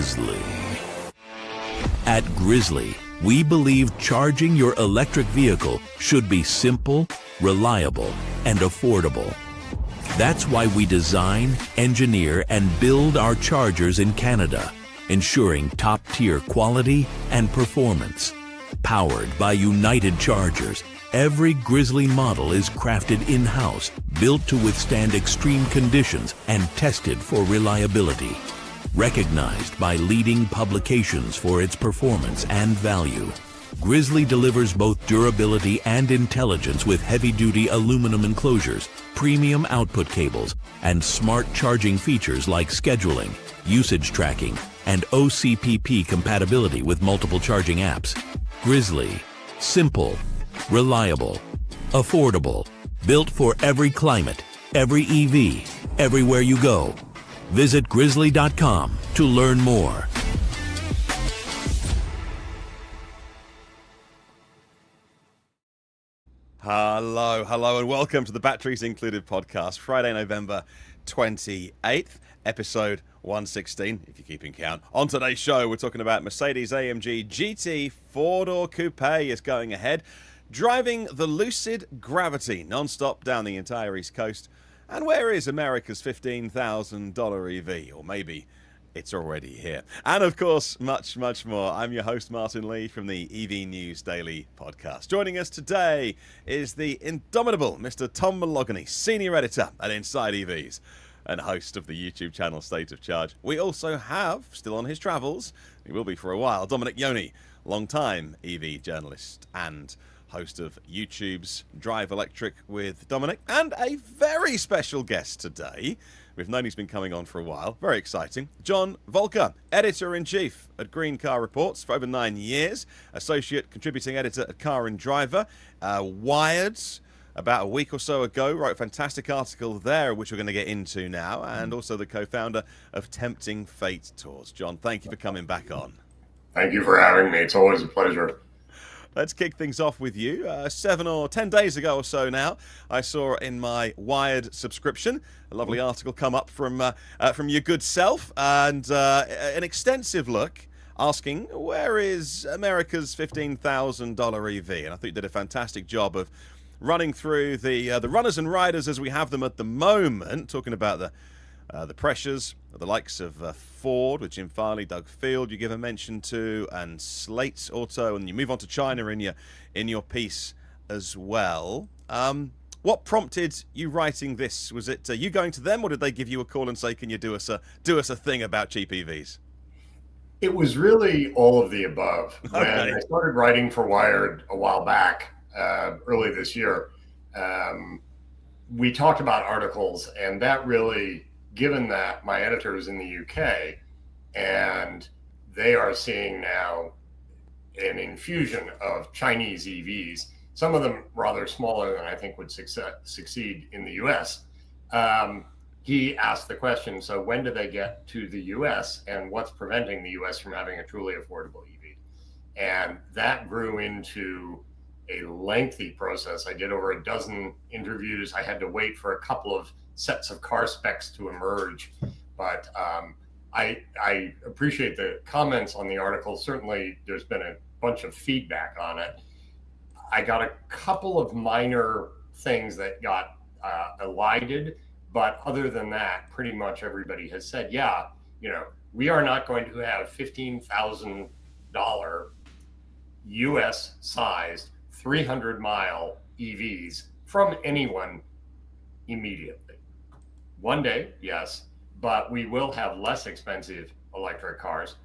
Grizzly. At Grizzly, we believe charging your electric vehicle should be simple, reliable, and affordable. That's why we design, engineer, and build our chargers in Canada, ensuring top-tier quality and performance. Powered by United Chargers, every Grizzly model is crafted in-house, built to withstand extreme conditions, and tested for reliability. Recognized by leading publications for its performance and value, Grizzly delivers both durability and intelligence with heavy-duty aluminum enclosures, premium output cables, and smart charging features like scheduling, usage tracking, and OCPP compatibility with multiple charging apps. Grizzly. Simple, reliable, affordable, built for every climate, every EV, everywhere you go. Visit grizzly.com to learn more. Hello, and welcome to the Batteries Included podcast, Friday, November 28th, episode 116, if you're keeping count. On today's show, we're talking about Mercedes-AMG GT 4-door coupe is going ahead, driving the Lucid Gravity non-stop down the entire East Coast. And where is America's $15,000 EV? Or maybe it's already here. And of course, much more. I'm your host, Martin Lee, from the EV News Daily podcast. Joining us today is the indomitable Mr. Tom Malogany, senior editor at Inside EVs and host of the YouTube channel State of Charge. We also have, still on his travels, he will be for a while, Dominic Yoni, long-time EV journalist and host of YouTube's Drive Electric with Dominic, and a very special guest today. We've known he's been coming on for a while. Very exciting. John Voelcker, editor-in-chief at Green Car Reports for over 9 years, associate contributing editor at Car and Driver. Wired, about a week or so ago, wrote a fantastic article there, which we're going to get into now, and also the co-founder of Tempting Fate Tours. John, thank you for coming back on. Thank you for having me. It's always a pleasure. Let's kick things off with you. 7 or 10 days ago or so now, I saw in my Wired subscription a lovely article come up from your good self, and an extensive look asking, where is America's $15,000 EV? And I think you did a fantastic job of running through the runners and riders as we have them at the moment, talking about the pressures of the likes of Ford with Jim Farley, Doug Field, you give a mention to, and Slate Auto, and you move on to China in your piece as well. What prompted you writing this? Was it you going to them, or did they give you a call and say, "Can you do us a thing about cheap EVs"? It was really all of the above. Okay. When I started writing for Wired a while back, early this year, we talked about articles, and that really, given that my editor is in the UK and they are seeing now an infusion of Chinese EVs, some of them rather smaller than I think would succeed in the US, he asked the question, so when do they get to the US, and what's preventing the US from having a truly affordable EV? And that grew into a lengthy process. I did over a dozen interviews. I had to wait for a couple of sets of car specs to emerge, but I appreciate the comments on the article. Certainly there's been a bunch of feedback on it. I got a couple of minor things that got elided, but other than that, pretty much everybody has said, yeah, we are not going to have $15,000 US sized 300-mile EVs from anyone immediately. One day, yes, but we will have less expensive electric cars.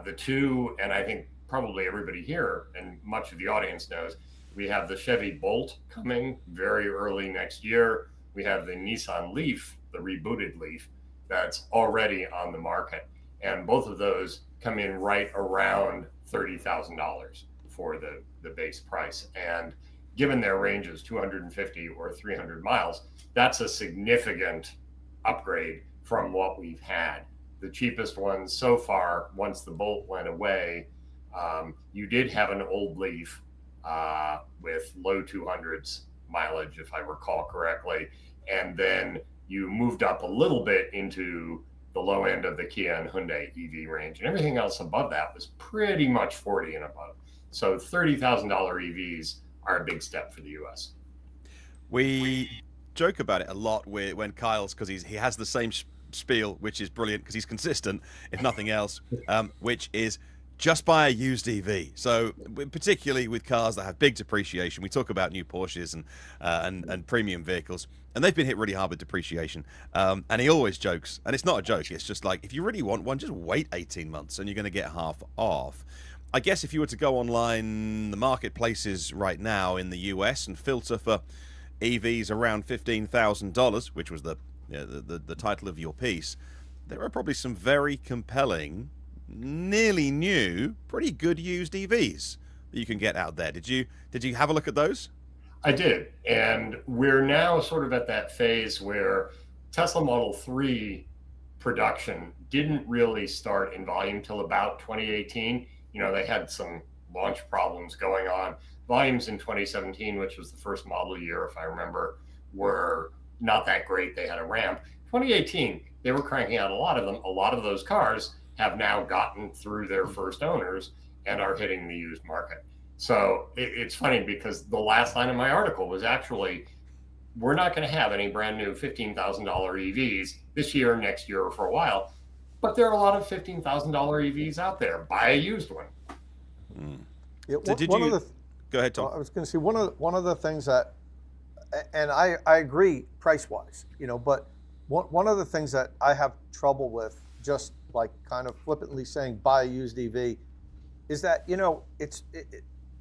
The two, and I think probably everybody here and much of the audience knows, we have the Chevy Bolt coming very early next year. We have the Nissan Leaf, the rebooted Leaf, that's already on the market. And both of those come in right around $30,000 for the base price. And given their ranges, 250 or 300 miles, that's a significant upgrade from what we've had. The cheapest ones so far, once the Bolt went away, you did have an old Leaf with low 200s mileage, if I recall correctly. And then you moved up a little bit into the low end of the Kia and Hyundai EV range. And everything else above that was pretty much 40 and above. So $30,000 EVs are a big step for the US. We joke about it a lot when Kyle's, because he has the same spiel, which is brilliant because he's consistent, if nothing else, which is just buy a used EV. So particularly with cars that have big depreciation, we talk about new Porsches and premium vehicles, and they've been hit really hard with depreciation. And he always jokes, and it's not a joke, it's just like, if you really want one, just wait 18 months and you're going to get half off. I guess if you were to go online, the marketplaces right now in the US, and filter for EVs around $15,000, which was the title of your piece, there are probably some very compelling, nearly new, pretty good used EVs that you can get out there. Did you have a look at those? I did, and we're now sort of at that phase where Tesla Model 3 production didn't really start in volume till about 2018. You know, they had some launch problems going on. Volumes in 2017, which was the first model year, if I remember, were not that great. They had a ramp. 2018, they were cranking out a lot of them. A lot of those cars have now gotten through their first owners and are hitting the used market. So it's funny because the last line of my article was actually, we're not going to have any brand new $15,000 EVs this year, next year, or for a while. But there are a lot of $15,000 EVs out there. Buy a used one. Yeah, go ahead, Tom. I was going to say one of the things that, and I agree price-wise, you know, but one of the things that I have trouble with, just like kind of flippantly saying buy a used EV, is that, you know,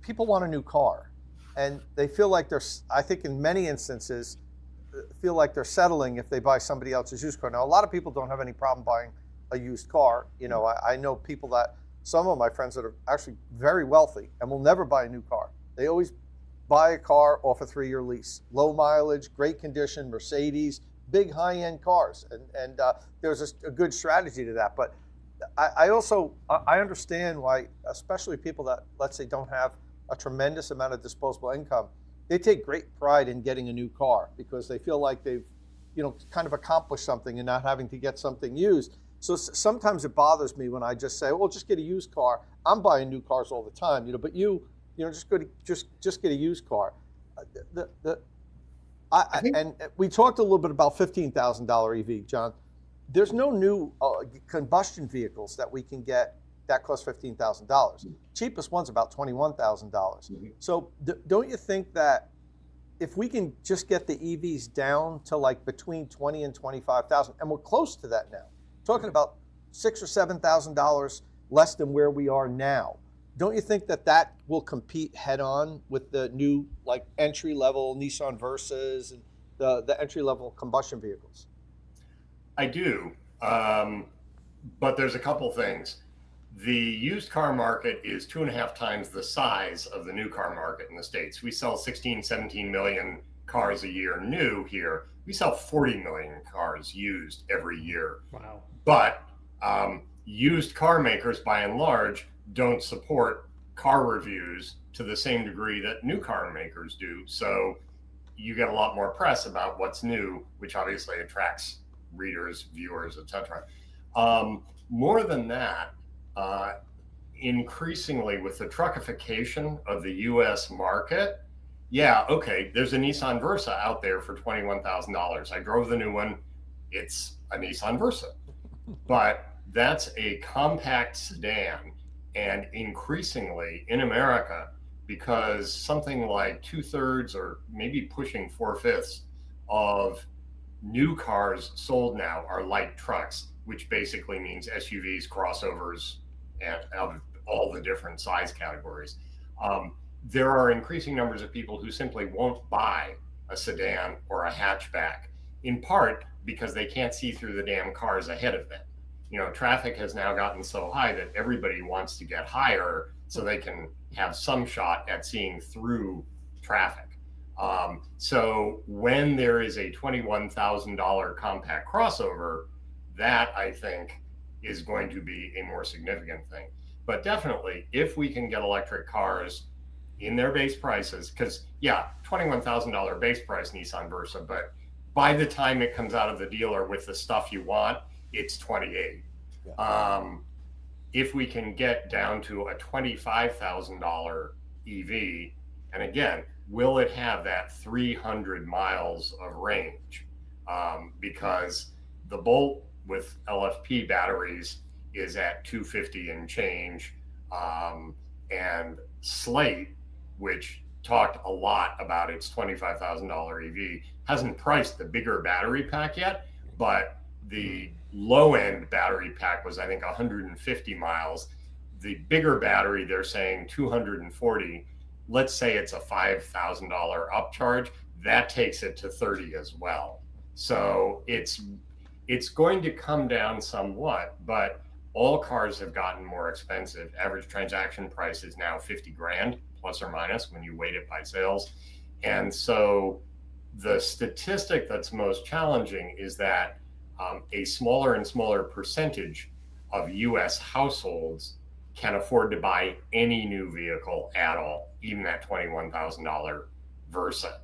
people want a new car, and they feel like I think in many instances, feel like they're settling if they buy somebody else's used car. Now, a lot of people don't have any problem buying a used car. You know, I know people some of my friends that are actually very wealthy and will never buy a new car. They always buy a car off a 3-year lease, low mileage, great condition, Mercedes, big high-end cars. And there's a good strategy to that. But I also understand why, especially people that, let's say, don't have a tremendous amount of disposable income, they take great pride in getting a new car because they feel like they've, you know, kind of accomplished something and not having to get something used. So sometimes it bothers me when I just say, well, just get a used car. I'm buying new cars all the time, you know, but you know, just get a used car. And we talked a little bit about $15,000 EV, John. There's no new combustion vehicles that we can get that cost $15,000. Cheapest one's about $21,000. So don't you think that if we can just get the EVs down to like between 20 and 25,000, and we're close to that now, talking about $6,000 or $7,000 less than where we are now, don't you think that will compete head on with the new like entry level Nissan Versas and the entry level combustion vehicles? I do, but there's a couple things. The used car market is 2.5 times the size of the new car market in the States. We sell 16, 17 million cars a year new here. We sell 40 million cars used every year. Wow. But used car makers, by and large, don't support car reviews to the same degree that new car makers do. So you get a lot more press about what's new, which obviously attracts readers, viewers, etc. More than that, increasingly with the truckification of the US market, yeah, okay, there's a Nissan Versa out there for $21,000. I drove the new one. It's a Nissan Versa, but that's a compact sedan. And increasingly in America, because something like 2/3 or maybe pushing 4/5 of new cars sold now are light trucks, which basically means SUVs, crossovers, and of all the different size categories. There are increasing numbers of people who simply won't buy a sedan or a hatchback, in part because they can't see through the damn cars ahead of them. You know, traffic has now gotten so high that everybody wants to get higher so they can have some shot at seeing through traffic. So when there is a $21,000 compact crossover, that I think is going to be a more significant thing. But definitely, if we can get electric cars in their base prices, because yeah, $21,000 base price Nissan Versa, but by the time it comes out of the dealer with the stuff you want, it's 28. Yeah. If we can get down to a $25,000 EV, and again, will it have that 300 miles of range? Because the Bolt with LFP batteries is at 250 and change, and Slate, which talked a lot about its $25,000 EV, hasn't priced the bigger battery pack yet, but the low end battery pack was, I think, 150 miles. The bigger battery, they're saying 240. Let's say it's a $5,000 upcharge. That takes it to 30 as well. So it's going to come down somewhat, but all cars have gotten more expensive. Average transaction price is now 50 grand plus or minus when you weight it by sales. And so the statistic that's most challenging is that a smaller and smaller percentage of US households can afford to buy any new vehicle at all, even that $21,000 Versa,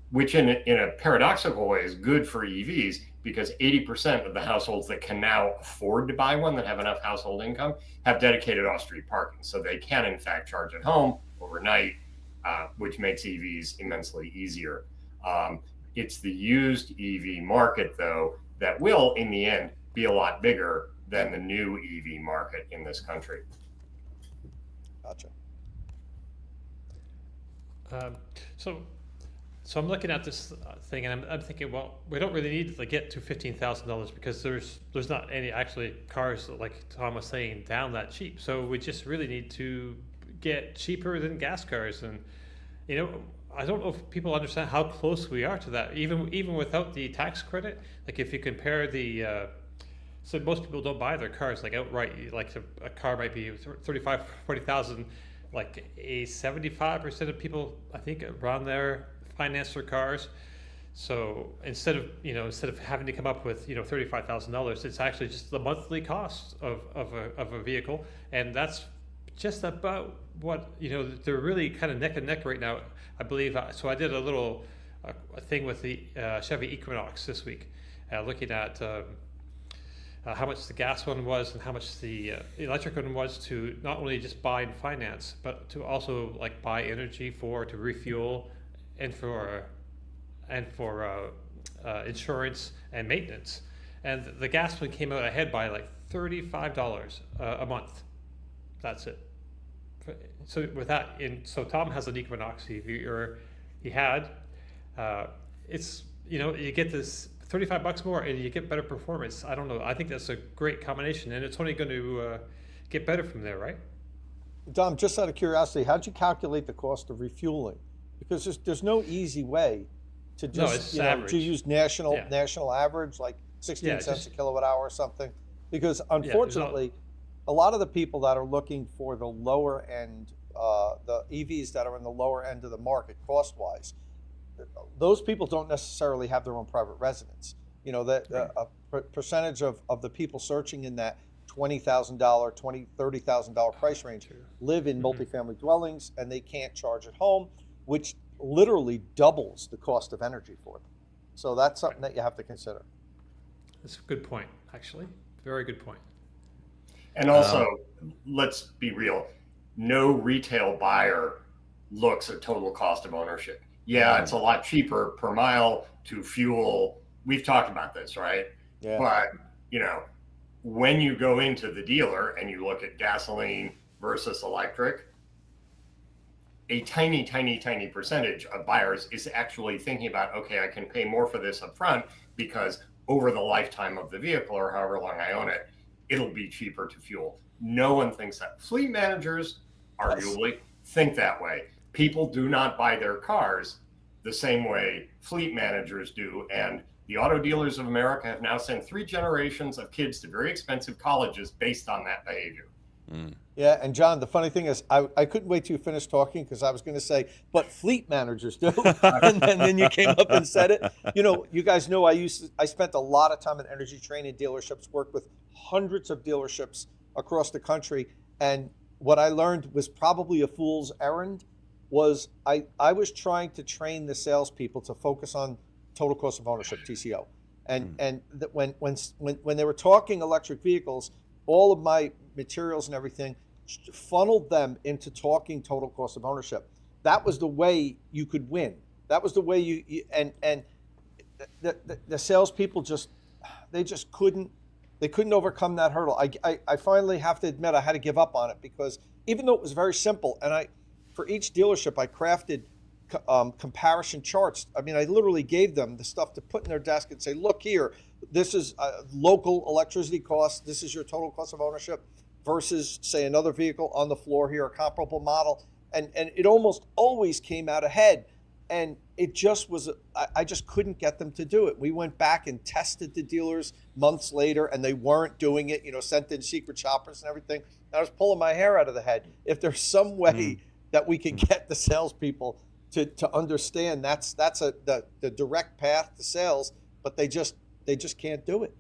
which in a paradoxical way is good for EVs, because 80% of the households that can now afford to buy one, that have enough household income, have dedicated off-street parking. So they can, in fact, charge at home overnight, which makes EVs immensely easier. It's the used EV market, though, that will, in the end, be a lot bigger than the new EV market in this country. Gotcha. So I'm looking at this thing, and I'm thinking, well, we don't really need to get to $15,000 because there's not any actually cars, like Tom was saying, down that cheap. So we just really need to get cheaper than gas cars. And I don't know if people understand how close we are to that, even without the tax credit. Like if you compare the so most people don't buy their cars like outright. Like a car might be 35, 40,000. Like a 75% of people, I think, around there finance their cars. So instead of having to come up with $35,000, it's actually just the monthly cost of a vehicle, and that's just about what they're really kind of neck and neck right now, I believe. So I did a little thing with the Chevy Equinox this week, looking at how much the gas one was and how much the electric one was, to not only just buy and finance, but to also like buy energy to refuel, and for insurance and maintenance. And the gas one came out ahead by like $35 a month. That's it. So with that, so Tom has an Equinox he had. It's you get this $35 more and you get better performance. I don't know. I think that's a great combination, and it's only going to get better from there, right? Dom, just out of curiosity, how'd you calculate the cost of refueling? Because there's no easy way to just to use national average, like 16 cents a kilowatt hour or something. Because unfortunately, a lot of the people that are looking for the lower end, the EVs that are in the lower end of the market cost-wise, those people don't necessarily have their own private residence. A percentage of the people searching in that $20,000, $30,000 price range live in multifamily dwellings, and they can't charge at home, which literally doubles the cost of energy for them. So that's something that you have to consider. That's a good point, actually. Very good point. And also, let's be real, no retail buyer looks at total cost of ownership. Yeah, it's a lot cheaper per mile to fuel. We've talked about this, right? Yeah. But, when you go into the dealer and you look at gasoline versus electric, a tiny, tiny, tiny percentage of buyers is actually thinking about, okay, I can pay more for this up front because over the lifetime of the vehicle, or however long I own it, it'll be cheaper to fuel. No one thinks that. Fleet managers arguably think that way. People do not buy their cars the same way fleet managers do. And the auto dealers of America have now sent 3 generations of kids to very expensive colleges based on that behavior. Yeah, and John, the funny thing is, I couldn't wait till you finished talking, because I was going to say, but fleet managers do, and then you came up and said it. You guys know I spent a lot of time in energy training dealerships, worked with hundreds of dealerships across the country, and what I learned was probably a fool's errand. Was I was trying to train the salespeople to focus on total cost of ownership, TCO, When they were talking electric vehicles, all of my materials and everything funneled them into talking total cost of ownership. That was the way you could win. That was the way the salespeople they couldn't overcome that hurdle. I finally have to admit I had to give up on it, because even though it was very simple, and for each dealership I crafted comparison charts. I mean, I literally gave them the stuff to put in their desk and say, look here, this is local electricity costs, this is your total cost of ownership versus, say, another vehicle on the floor here, a comparable model. And it almost always came out ahead. And it just was, I just couldn't get them to do it. We went back and tested the dealers months later, and they weren't doing it, sent in secret shoppers and everything. I was pulling my hair out of the head. If there's some way that we can get the salespeople to understand that's the direct path to sales, but they just can't do it.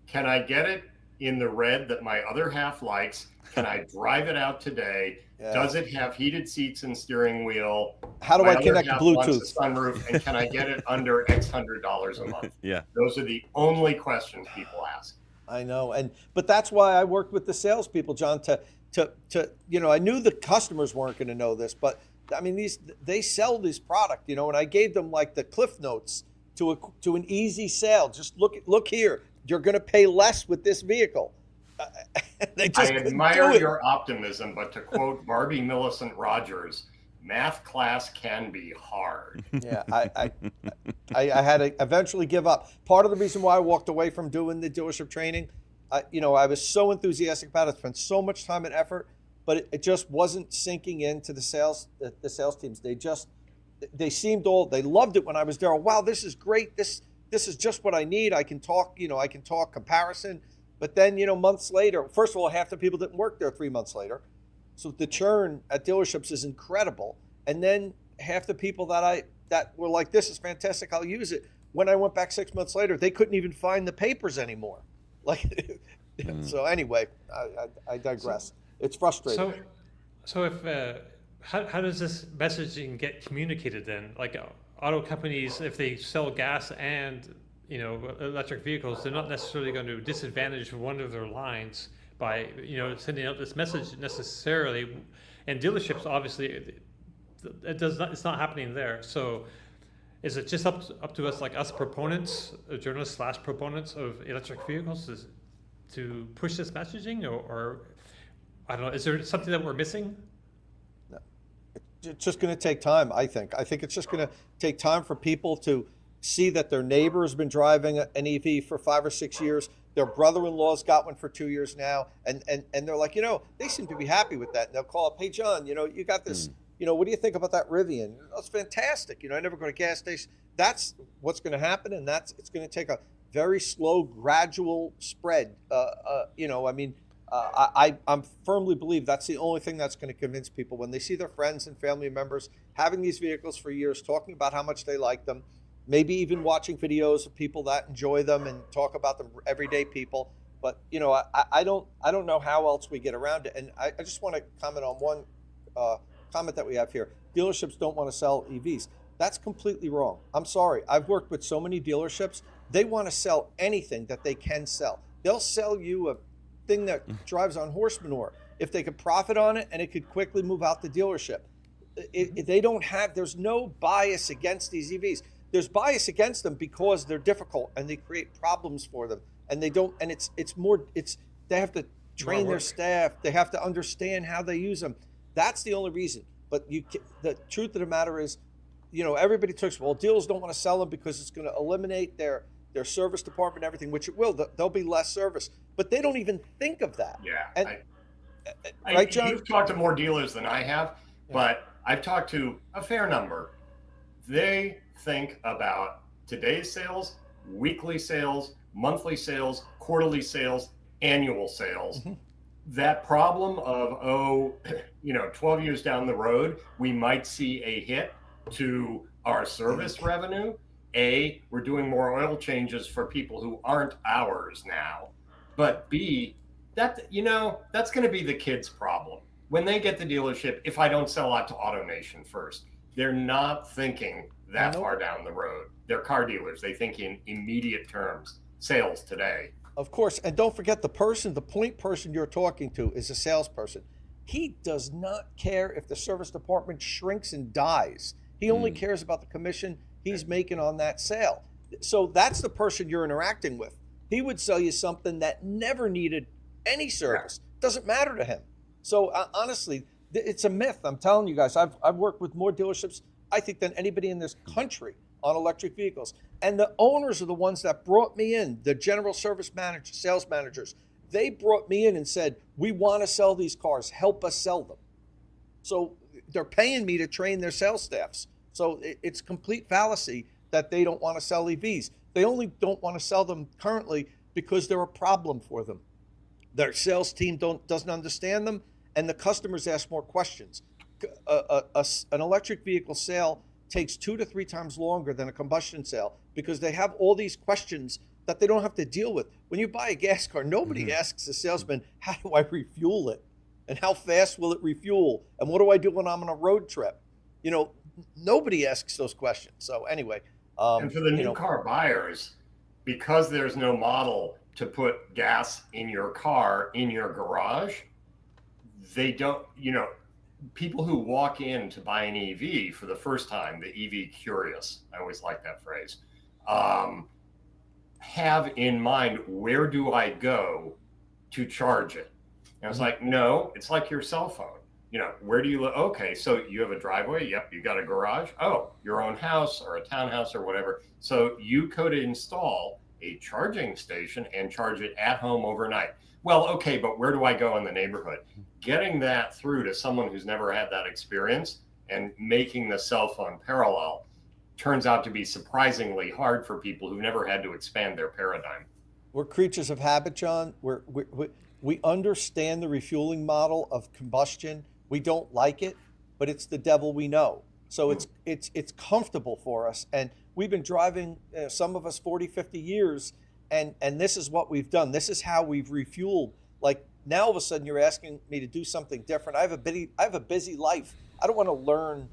Can I get it in the red that my other half likes? Can I drive it out today? Yeah. Does it have heated seats and steering wheel? How do I connect to Bluetooth? Wants a sunroof, and can I get it under X $100 a month? Yeah, those are the only questions people ask. I know, but that's why I worked with the salespeople, John. To I knew the customers weren't going to know this, but I mean, they sell this product, and I gave them like the cliff notes to an easy sale. Just look here, you're going to pay less with this vehicle. I admire your optimism, but to quote Barbie Millicent Rogers, math class can be hard. Yeah, I had to eventually give up. Part of the reason why I walked away from doing the dealership training, I was so enthusiastic about it, spent so much time and effort, but it just wasn't sinking into the sales teams. They seemed they loved it when I was there. Wow, this is great. This is just what I need. I can talk comparison. But then, months later, first of all, half the people didn't work there 3 months later. So the churn at dealerships is incredible. And then half the people that were like, this is fantastic, I'll use it. When I went back 6 months later, they couldn't even find the papers anymore. So anyway, I digress. It's frustrating. So if how does this messaging get communicated then? Like auto companies, if they sell gas and electric vehicles, they're not necessarily going to disadvantage one of their lines by sending out this message necessarily. And dealerships, obviously, it's not happening there. So is it just up to us, like us proponents, journalists / proponents of electric vehicles, to push this messaging, or I don't know, is there something that we're missing? No. It's just going to take time, I think. I think it's just going to take time for people to see that their neighbor has been driving an EV for 5 or 6 years. Their brother-in-law's got one for 2 years now. And they're like, they seem to be happy with that. And they'll call up, hey, John, you got this, what do you think about that Rivian? That's fantastic. I never go to gas station. That's what's going to happen. And it's going to take a very slow, gradual spread. I'm firmly believe that's the only thing that's going to convince people when they see their friends and family members having these vehicles for years, talking about how much they like them, maybe even watching videos of people that enjoy them and talk about them, everyday people. But I don't know how else we get around it. And I just want to comment on one comment that we have here. Dealerships don't want to sell EVs. That's completely wrong. I'm sorry. I've worked with so many dealerships. They want to sell anything that they can sell. They'll sell you a thing that drives on horse manure if they could profit on it and it could quickly move out the dealership. There's no bias against these EVs. There's bias against them because they're difficult and they create problems for them, and they have to train their staff. They have to understand how they use them. That's the only reason. But the truth of the matter is, everybody talks, well, dealers don't want to sell them because it's going to eliminate their service department and everything, which it will. There'll be less service. But they don't even think of that. Yeah. Right, John? You've talked to more dealers than I have, but I've talked to a fair number. They think about today's sales, weekly sales, monthly sales, quarterly sales, annual sales. Mm-hmm. That problem of, 12 years down the road, we might see a hit to our service revenue. We're doing more oil changes for people who aren't ours now. But B, that's going to be the kids' problem. When they get the dealership, if I don't sell out to AutoNation first, they're not thinking that far down the road. They're car dealers. They think in immediate terms, sales today. Of course, and don't forget the point person you're talking to is a salesperson. He does not care if the service department shrinks and dies. He only cares about the commission he's making on that sale. So that's the person you're interacting with. He would sell you something that never needed any service. Doesn't matter to him. So honestly, it's a myth. I'm telling you guys, I've worked with more dealerships, I think, than anybody in this country on electric vehicles. And the owners are the ones that brought me in, the general service managers, sales managers. They brought me in and said, we want to sell these cars, help us sell them. So they're paying me to train their sales staffs. So it's complete fallacy that they don't want to sell EVs. They only don't want to sell them currently because they're a problem for them. Their sales team doesn't understand them, and the customers ask more questions. An electric vehicle sale takes 2 to 3 times longer than a combustion sale because they have all these questions that they don't have to deal with. When you buy a gas car, nobody asks the salesman, how do I refuel it? And how fast will it refuel? And what do I do when I'm on a road trip? You know, nobody asks those questions. So anyway. And for the new car buyers, because there's no model to put gas in your car, in your garage, they don't, people who walk in to buy an EV for the first time, the EV curious, I always like that phrase, have in mind, where do I go to charge it? And I was like, no, it's like your cell phone. Where do you live? Okay, so you have a driveway. Yep, you got a garage. Oh, your own house or a townhouse or whatever. So you could install a charging station and charge it at home overnight. Well, okay, but where do I go in the neighborhood? Getting that through to someone who's never had that experience and making the cell phone parallel turns out to be surprisingly hard for people who've never had to expand their paradigm. We're creatures of habit, John. We understand the refueling model of combustion. We don't like it, but it's the devil we know. So it's comfortable for us. And we've been driving, some of us 40, 50 years, and this is what we've done. This is how we've refueled. Like now all of a sudden you're asking me to do something different. I have a busy life. I don't want to learn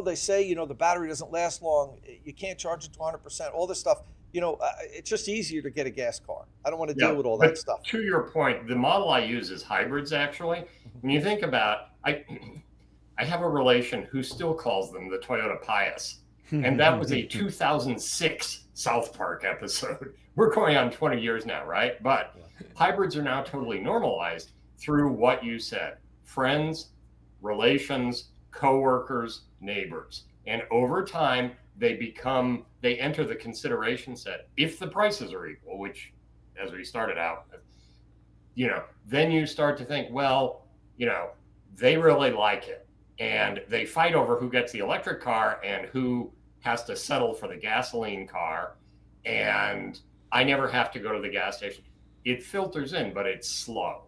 they say, the battery doesn't last long. You can't charge it to 100%, all this stuff. It's just easier to get a gas car. I don't want to deal with all that stuff. To your point, the model I use is hybrids, actually. When you think about, I have a relation who still calls them the Toyota Pius. And that was a 2006 South Park episode. We're going on 20 years now, right? But hybrids are now totally normalized through what you said. Friends, relations, coworkers, neighbors. And over time, they enter the consideration set. If the prices are equal, which as we started out, then you start to think, well, they really like it. And they fight over who gets the electric car and who has to settle for the gasoline car. And I never have to go to the gas station. It filters in, but it's slow.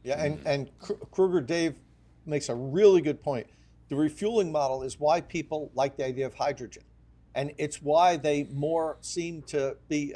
Yeah, and Kruger Dave makes a really good point. The refueling model is why people like the idea of hydrogen. And it's why they more seem to be,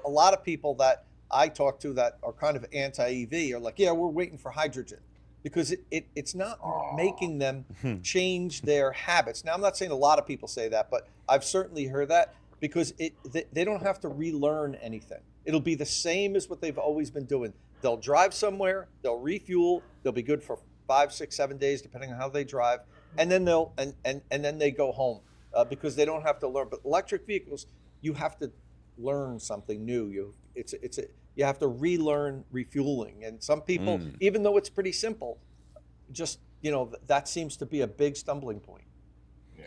a lot of people that I talk to that are kind of anti-EV are like, yeah, we're waiting for hydrogen. Because it's not making them change their habits. Now, I'm not saying a lot of people say that, but I've certainly heard that because they don't have to relearn anything. It'll be the same as what they've always been doing. They'll drive somewhere, they'll refuel, they'll be good for 5, 6, 7 days, depending on how they drive, and then then they go home because they don't have to learn. But electric vehicles, you have to learn something new. You have to relearn refueling, and some people, even though it's pretty simple, just that seems to be a big stumbling point. Yeah.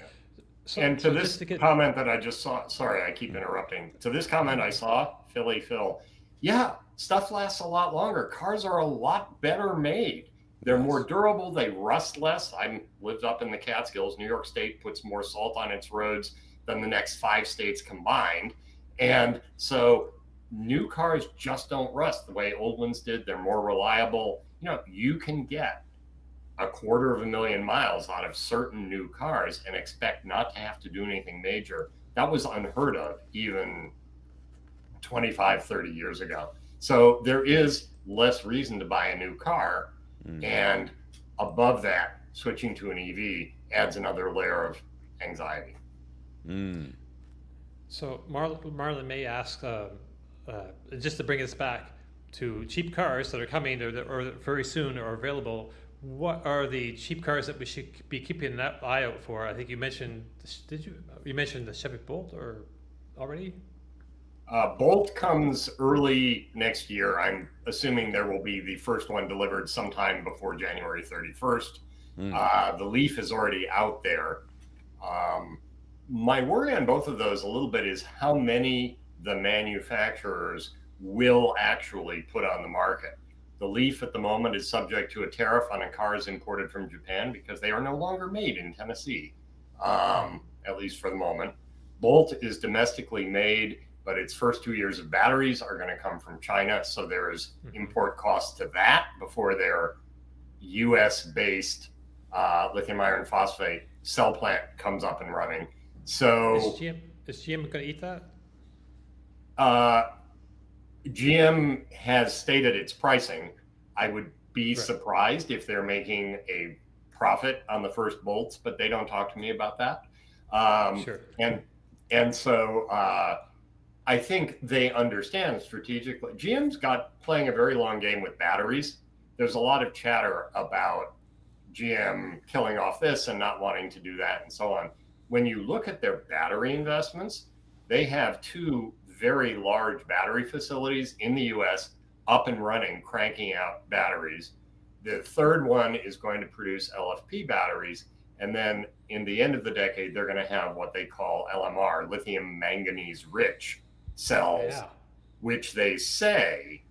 And to this comment that I just saw, sorry, I keep interrupting. To this comment I saw, Philly Phil, yeah, stuff lasts a lot longer. Cars are a lot better made. They're more durable. They rust less. I lived up in the Catskills. New York State puts more salt on its roads than the next 5 states combined. And so new cars just don't rust the way old ones did. They're more reliable. You can get 250,000 miles out of certain new cars and expect not to have to do anything major. That was unheard of even 25, 30 years ago. So there is less reason to buy a new car. And above that, switching to an EV adds another layer of anxiety. So Marlon May asks, just to bring us back to cheap cars that are coming or very soon are available. What are the cheap cars that we should be keeping an eye out for? I think you mentioned. You mentioned the Chevy Bolt already? Bolt comes early next year. I'm assuming there will be the first one delivered sometime before January 31st. The Leaf is already out there. My worry on both of those a little bit is how many the manufacturers will actually put on the market. The Leaf at the moment is subject to a tariff on cars imported from Japan because they are no longer made in Tennessee, at least for the moment. Bolt is domestically made, but its first 2 years of batteries are going to come from China. So there's import costs to that before their US-based lithium iron phosphate cell plant comes up and running. So is GM going to eat that? GM has stated its pricing. I would be surprised if they're making a profit on the first Bolts, but they don't talk to me about that. Sure. And so I think they understand strategically. GM's got playing a very long game with batteries. There's a lot of chatter about GM killing off this and not wanting to do that and so on. When you look at their battery investments, they have 2 very large battery facilities in the US up and running, cranking out batteries. The third one is going to produce LFP batteries. And then in the end of the decade, they're going to have what they call LMR, lithium manganese rich cells, which they say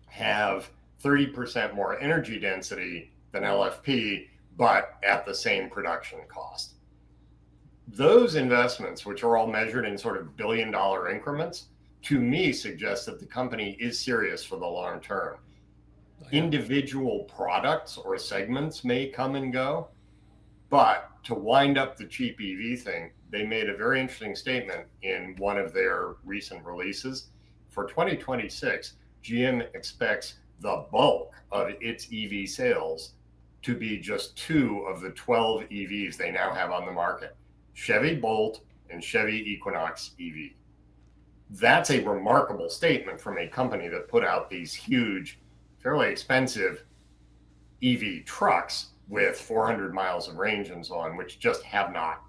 have 30% more energy density than LFP, but at the same production cost. Those investments, which are all measured in sort of billion-dollar increments, to me suggest that the company is serious for the long term. Individual products or segments may come and go, but to wind up the cheap EV thing, they made a very interesting statement in one of their recent releases. For 2026, GM expects the bulk of its EV sales to be just 2 of the 12 EVs they now have on the market, Chevy Bolt and Chevy Equinox EV. That's a remarkable statement from a company that put out these huge, fairly expensive EV trucks with 400 miles of range and so on, which just have not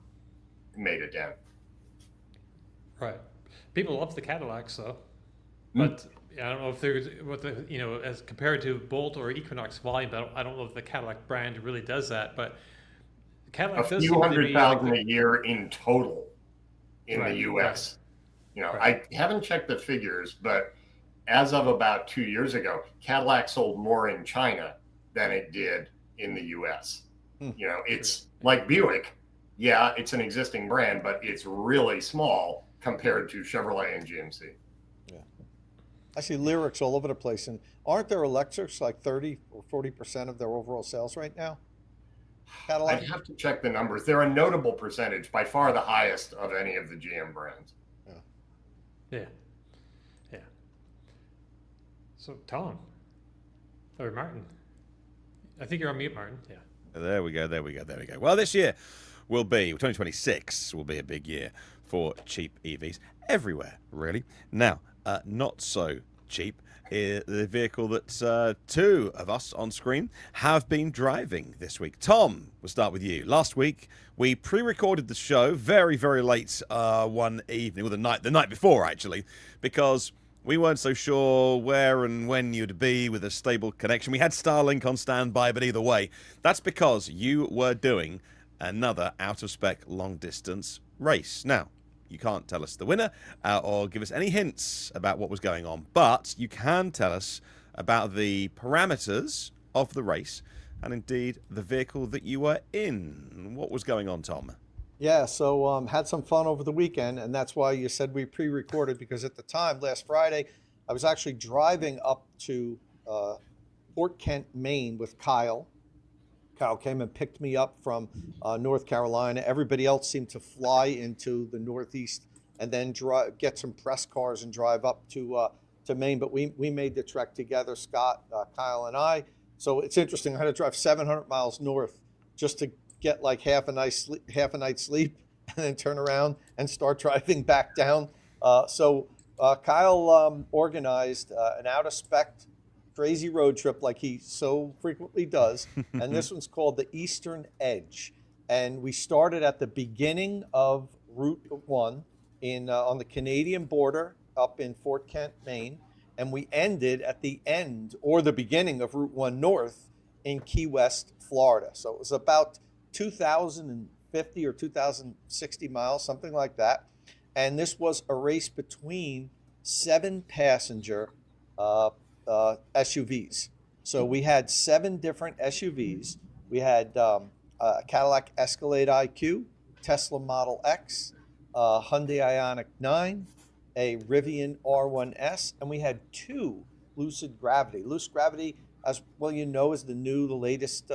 made a dent. Right. People love the Cadillacs, though. But I don't know if there's as compared to Bolt or Equinox volume, I don't know if the Cadillac brand really does that. But Cadillac a few $100,000 a year in total in the US. I haven't checked the figures, but as of about 2 years ago, Cadillac sold more in China than it did in the US. It's like Buick. Yeah, it's an existing brand, but it's really small compared to Chevrolet and GMC. Yeah. I see lyrics all over the place. And aren't their electrics like 30 or 40% of their overall sales right now? Cadillac? I'd have to check the numbers. They're a notable percentage, by far the highest of any of the GM brands. Yeah. So Tom, or Martin, I think you're on mute, Martin. Yeah. There we go. Well, this year 2026 will be a big year for cheap EVs everywhere, really. Now, not so cheap is the vehicle that 2 of us on screen have been driving this week. Tom, we'll start with you. Last week, we pre-recorded the show very, very late one evening, or the night before, actually, because we weren't so sure where and when you'd be with a stable connection. We had Starlink on standby, but either way, that's because you were doing another out-of-spec long-distance race. Now, you can't tell us the winner or give us any hints about what was going on, but you can tell us about the parameters of the race and indeed the vehicle that you were in. What was going on, Tom? Yeah, so had some fun over the weekend, and that's why you said we pre-recorded, because at the time, last Friday, I was actually driving up to Port Kent, Maine with Kyle. Kyle came and picked me up from North Carolina. Everybody else seemed to fly into the Northeast and then get some press cars and drive up to Maine. But we made the trek together, Scott, Kyle, and I. So it's interesting. I had to drive 700 miles north just to get like half a night's sleep, and then turn around and start driving back down. So Kyle organized an out of spec crazy road trip like he so frequently does, and this one's called the Eastern Edge. And we started at the beginning of Route 1 on the Canadian border up in Fort Kent, Maine, and we ended at the end or the beginning of Route 1 North in Key West, Florida. So it was about 2,050 or 2,060 miles, something like that. And this was a race between 7-passenger SUVs. So we had 7 different SUVs. We had a Cadillac Escalade IQ, Tesla Model X, Hyundai Ioniq 9, a Rivian R1S, and we had 2 Lucid Gravity. Lucid Gravity, as well you know, is the latest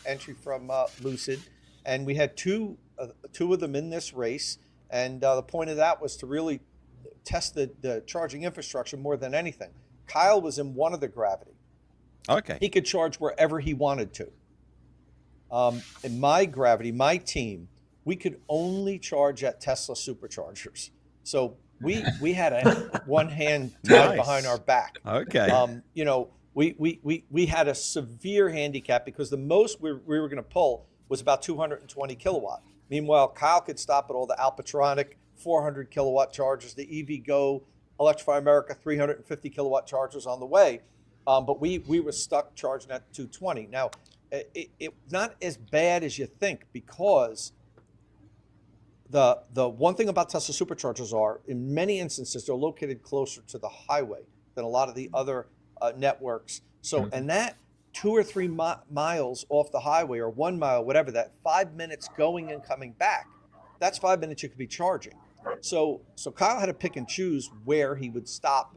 entry from Lucid, and we had two of them in this race. And the point of that was to really test the charging infrastructure more than anything. Kyle was in one of the Gravity. Okay. He could charge wherever he wanted to. In my Gravity, my team, we could only charge at Tesla superchargers. So we had a one hand tied Nice. behind our back. Okay. We had a severe handicap because the most we were going to pull was about 220 kilowatt. Meanwhile, Kyle could stop at all the Alpatronic 400 kilowatt chargers, the EVgo, Electrify America 350 kilowatt chargers on the way. But we were stuck charging at 220. Now, it not as bad as you think, because the one thing about Tesla superchargers are, in many instances, they're located closer to the highway than a lot of the other networks. So, and that 2 or 3 miles off the highway, or 1 mile, whatever, that 5 minutes going and coming back, that's 5 minutes you could be charging. So Kyle had to pick and choose where he would stop.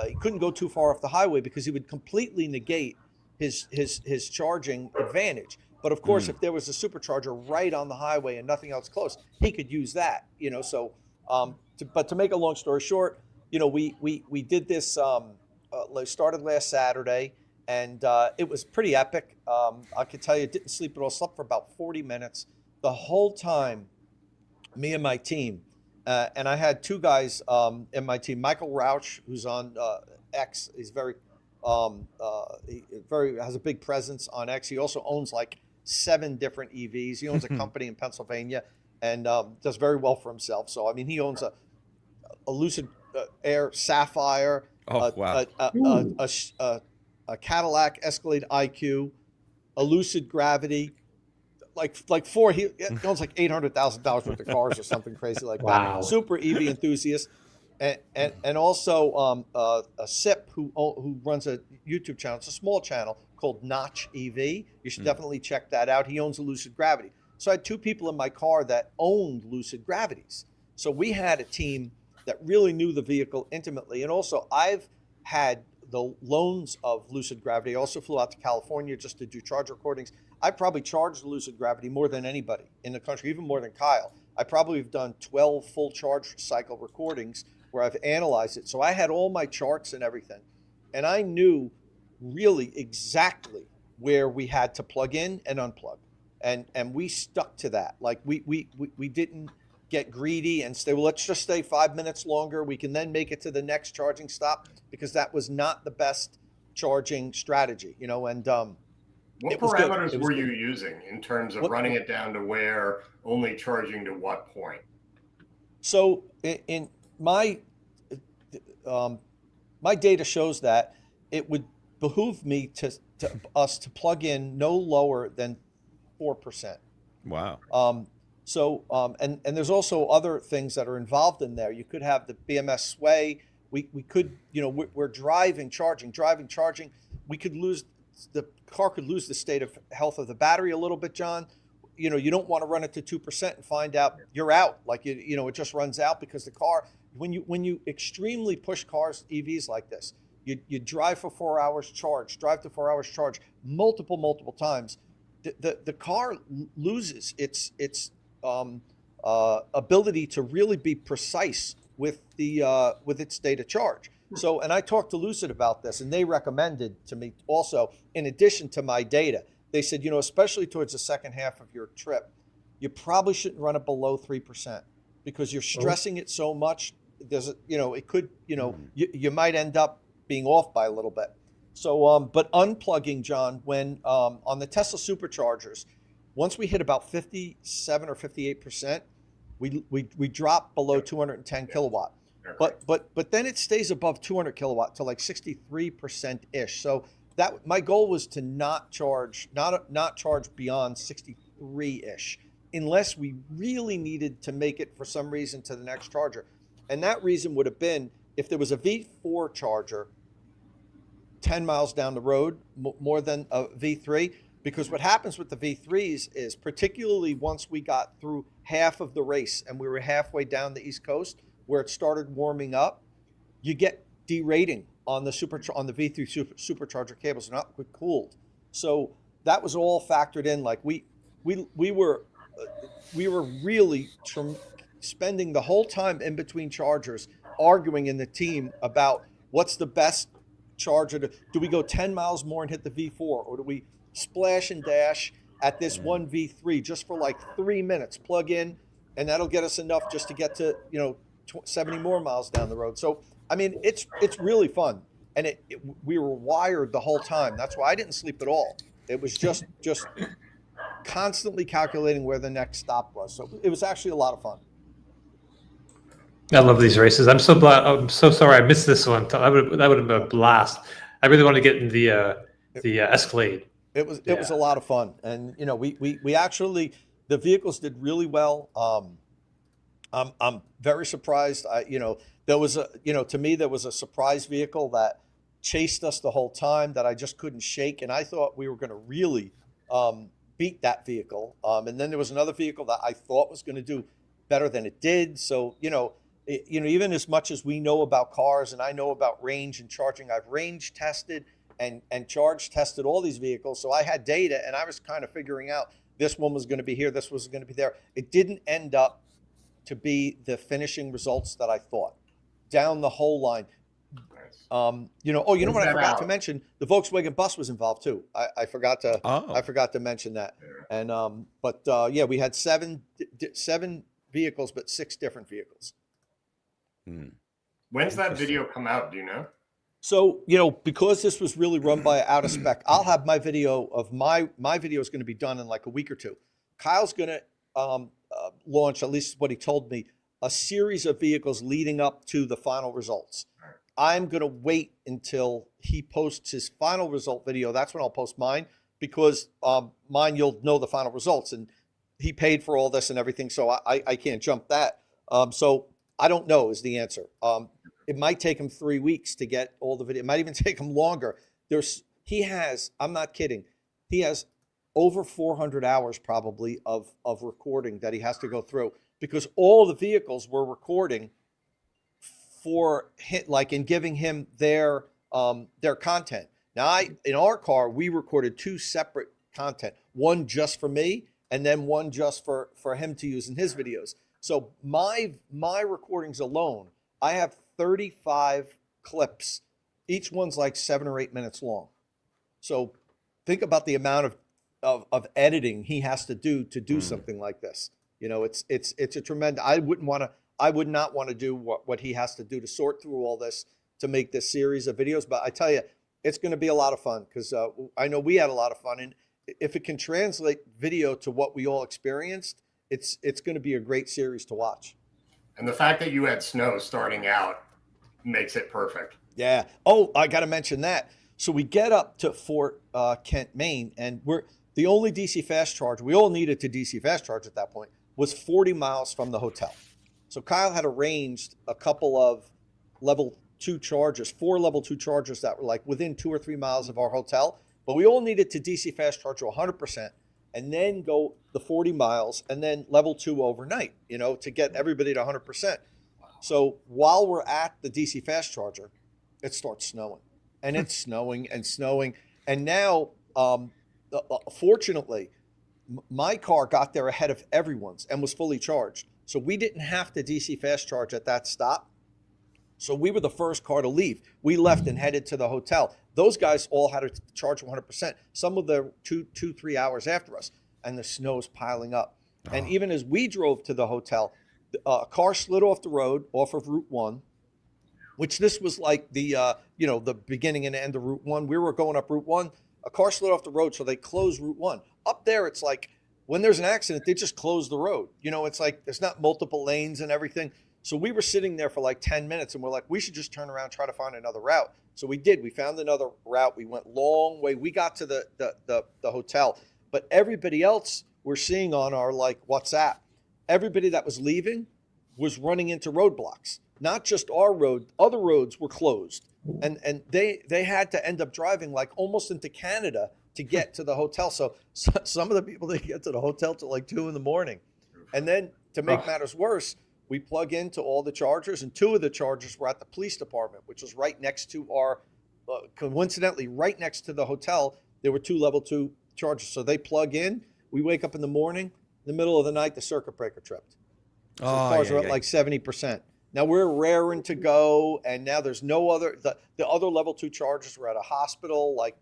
He couldn't go too far off the highway because he would completely negate his charging advantage. But of course, if there was a supercharger right on the highway and nothing else close, he could use that. So, but to make a long story short, we did this. Started last Saturday, and it was pretty epic. I could tell you, didn't sleep at all. Slept for about 40 minutes the whole time. Me and my team, and I had 2 guys in my team. Michael Rauch, who's on X, he's very has a big presence on X. He also owns like 7 different EVs. He owns a company in Pennsylvania and does very well for himself. So, I mean, he owns a Lucid Air Sapphire, Oh, wow. a Cadillac Escalade IQ, a Lucid Gravity, like 4. He owns like $800,000 worth of cars or something crazy like Wow. that. Super EV enthusiast. And also a SIP who runs a YouTube channel. It's a small channel called Notch EV. You should definitely check that out. He owns a Lucid Gravity. So I had 2 people in my car that owned Lucid Gravities. So we had a team that really knew the vehicle intimately. And also, I've had the loans of Lucid Gravity. I also flew out to California just to do charge recordings. I probably charged the Lucid Gravity more than anybody in the country, even more than Kyle. I probably have done 12 full charge cycle recordings where I've analyzed it. So I had all my charts and everything. And I knew really exactly where we had to plug in and unplug. And we stuck to that. Like we didn't get greedy and say, well, let's just stay 5 minutes longer. We can then make it to the next charging stop, because that was not the best charging strategy, and what it was good. parameters It was were good. you using in terms of running it down to where, only charging to what point? So in my my data shows that it would behoove me to us to plug in no lower than 4%. Wow. And there's also other things that are involved in there. You could have the BMS sway. We could, we're driving, charging. We could the car could lose the state of health of the battery a little bit, John. You don't want to run it to 2% and find out you're out. Like, it just runs out, because the car, when you extremely push cars, EVs like this, you drive for 4 hours, drive to 4 hours, charge multiple times. The car loses its ability to really be precise with its state of charge. So, and I talked to Lucid about this, and they recommended to me also, in addition to my data, they said, especially towards the second half of your trip, you probably shouldn't run it below 3% because you're stressing it so much. There's, it could, you might end up being off by a little bit. So, but unplugging, John, when on the Tesla superchargers, once we hit about 57 or 58%, we drop below 210 kilowatt. But then it stays above 200 kilowatt to like 63% ish. So that my goal was to not charge beyond 63 ish, unless we really needed to make it for some reason to the next charger. And that reason would have been if there was a V4 charger 10 miles down the road, more than a V3, because what happens with the V3s is, particularly once we got through half of the race and we were halfway down the East Coast where it started warming up, you get derating on the V3 supercharger cables. They're not cooled. So that was all factored in. Like we were really spending the whole time in between chargers arguing in the team about what's the best charger do we go 10 miles more and hit the V4, or do we splash and dash at this one V3 just for like 3 minutes, plug in, and that'll get us enough just to get to 70 more miles down the road. So I mean, it's really fun, and we were wired the whole time. That's why I didn't sleep at all. It was just constantly calculating where the next stop was. So it was actually a lot of fun. I love these races. I'm so sorry I missed this one. That would have been a blast. I really want to get in the Escalade. It was a lot of fun, and we actually, the vehicles did really well. I'm very surprised. There was to me there was a surprise vehicle that chased us the whole time that I just couldn't shake, and I thought we were going to really beat that vehicle. And then there was another vehicle that I thought was going to do better than it did. So even as much as we know about cars and I know about range and charging, I've range tested and charge tested all these vehicles. So I had data, and I was kind of figuring out this one was going to be here, this was going to be there. It didn't end up to be the finishing results that I thought down the whole line. What I forgot to mention, the Volkswagen bus was involved too. I forgot to mention that. And we had seven vehicles, but 6 different vehicles. When's that video come out? Do you know? So, because this was really run by out of spec, I'll have my video of my video is going to be done in like a week or two. Kyle's going to launch, at least what he told me, a series of vehicles leading up to the final results. I'm going to wait until he posts his final result video. That's when I'll post mine, because mine, you'll know the final results, and he paid for all this and everything. So I can't jump that. So I don't know is the answer. It might take him 3 weeks to get all the video. It might even take him longer. I'm not kidding. He has over 400 hours probably of recording that he has to go through, because all the vehicles were recording for and giving him their content. Now in our car, we recorded 2 separate content, one just for me and then one just for him to use in his videos. So my recordings alone, I have 35 clips. Each one's like 7 or 8 minutes long. So think about the amount of editing he has to do something like this. It's a tremendous. I would not want to do what he has to do to sort through all this to make this series of videos. But I tell you, it's going to be a lot of fun, because I know we had a lot of fun. And if it can translate video to what we all experienced, it's going to be a great series to watch. And the fact that you had snow starting out makes it perfect. Yeah. Oh, I got to mention that. So we get up to Fort Kent, Maine, and we're the only DC fast charge we all needed to DC fast charge at that point was 40 miles from the hotel. So Kyle had arranged a couple of level 2 chargers, 4 level 2 chargers that were like within 2 or 3 miles of our hotel, but we all needed to DC fast charge to 100% and then go the 40 miles and then level 2 overnight, to get everybody to 100%. So while we're at the DC fast charger, it starts snowing, and it's snowing and snowing. And now, fortunately, my car got there ahead of everyone's and was fully charged. So we didn't have to DC fast charge at that stop. So we were the first car to leave. We left and headed to the hotel. those guys all had to charge 100%. Some of them 3 hours after us, and the snow's piling up. And even as we drove to the hotel, a car slid off the road off of Route 1, which this was like the the beginning and end of Route 1. We were going up Route 1. A car slid off the road, so they closed Route 1. Up there, it's like when there's an accident, they just close the road. It's like there's not multiple lanes and everything. So we were sitting there for like 10 minutes, and we're like, we should just turn around, try to find another route. So we did. We found another route. We went long way. We got to the hotel, but everybody else we're seeing on our like WhatsApp, everybody that was leaving was running into roadblocks. Not just our road, other roads were closed. And they had to end up driving like almost into Canada to get to the hotel. So some of the people didn't get to the hotel till like 2 a.m. And then to make matters worse, we plug into all the chargers, and 2 of the chargers were at the police department, which was right next to our, coincidentally, right next to the hotel. There were 2 level 2 chargers. So they plug in. We wake up in the morning, in the middle of the night, the circuit breaker tripped. So the cars are at like 70%. Now we're raring to go, and now there's no other. The other level 2 chargers were at a hospital like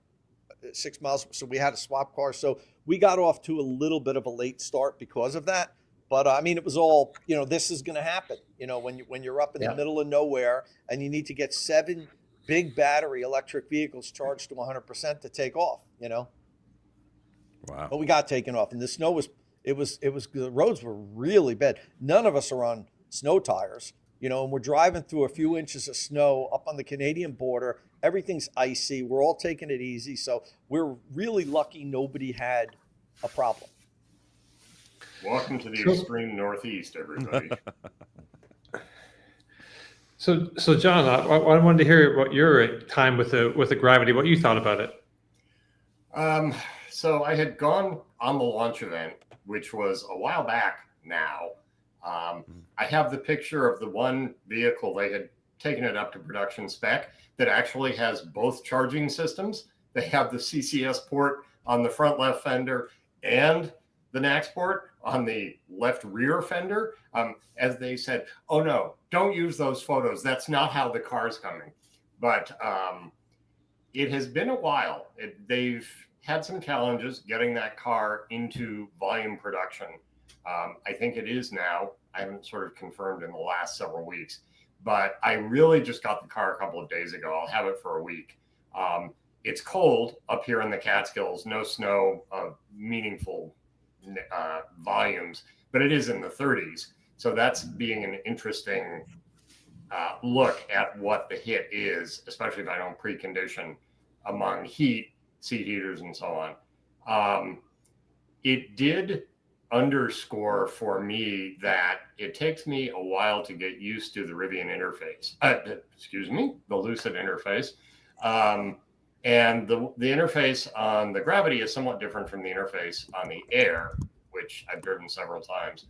6 miles, so we had to swap cars. So we got off to a little bit of a late start because of that. But I mean, it was all, this is going to happen. When you're up in the middle of nowhere and you need to get 7 big battery electric vehicles charged to 100% to take off. Wow. But we got taken off, and the snow was the roads were really bad. None of us are on snow tires. And we're driving through a few inches of snow up on the Canadian border. Everything's icy. We're all taking it easy. So we're really lucky nobody had a problem. Welcome to the extreme Northeast, everybody. So John, I wanted to hear about your time with the Gravity, what you thought about it. So I had gone on the launch event, which was a while back now. I have the picture of the one vehicle. They had taken it up to production spec that actually has both charging systems. They have the CCS port on the front left fender and the NACS port on the left rear fender. As they said, oh no, don't use those photos. That's not how the car's coming. But it has been a while. They've had some challenges getting that car into volume production. I think it is now. I haven't sort of confirmed in the last several weeks, but I really just got the car a couple of days ago. I'll have it for a week. It's cold up here in the Catskills, no snow of meaningful volumes, but it is in the 30s. So that's being an interesting look at what the hit is, especially if I don't precondition among heat, seat heaters, and so on. It did underscore for me that it takes me a while to get used to the Rivian interface. The Lucid interface. And the interface on the Gravity is somewhat different from the interface on the Air, which I've driven several times.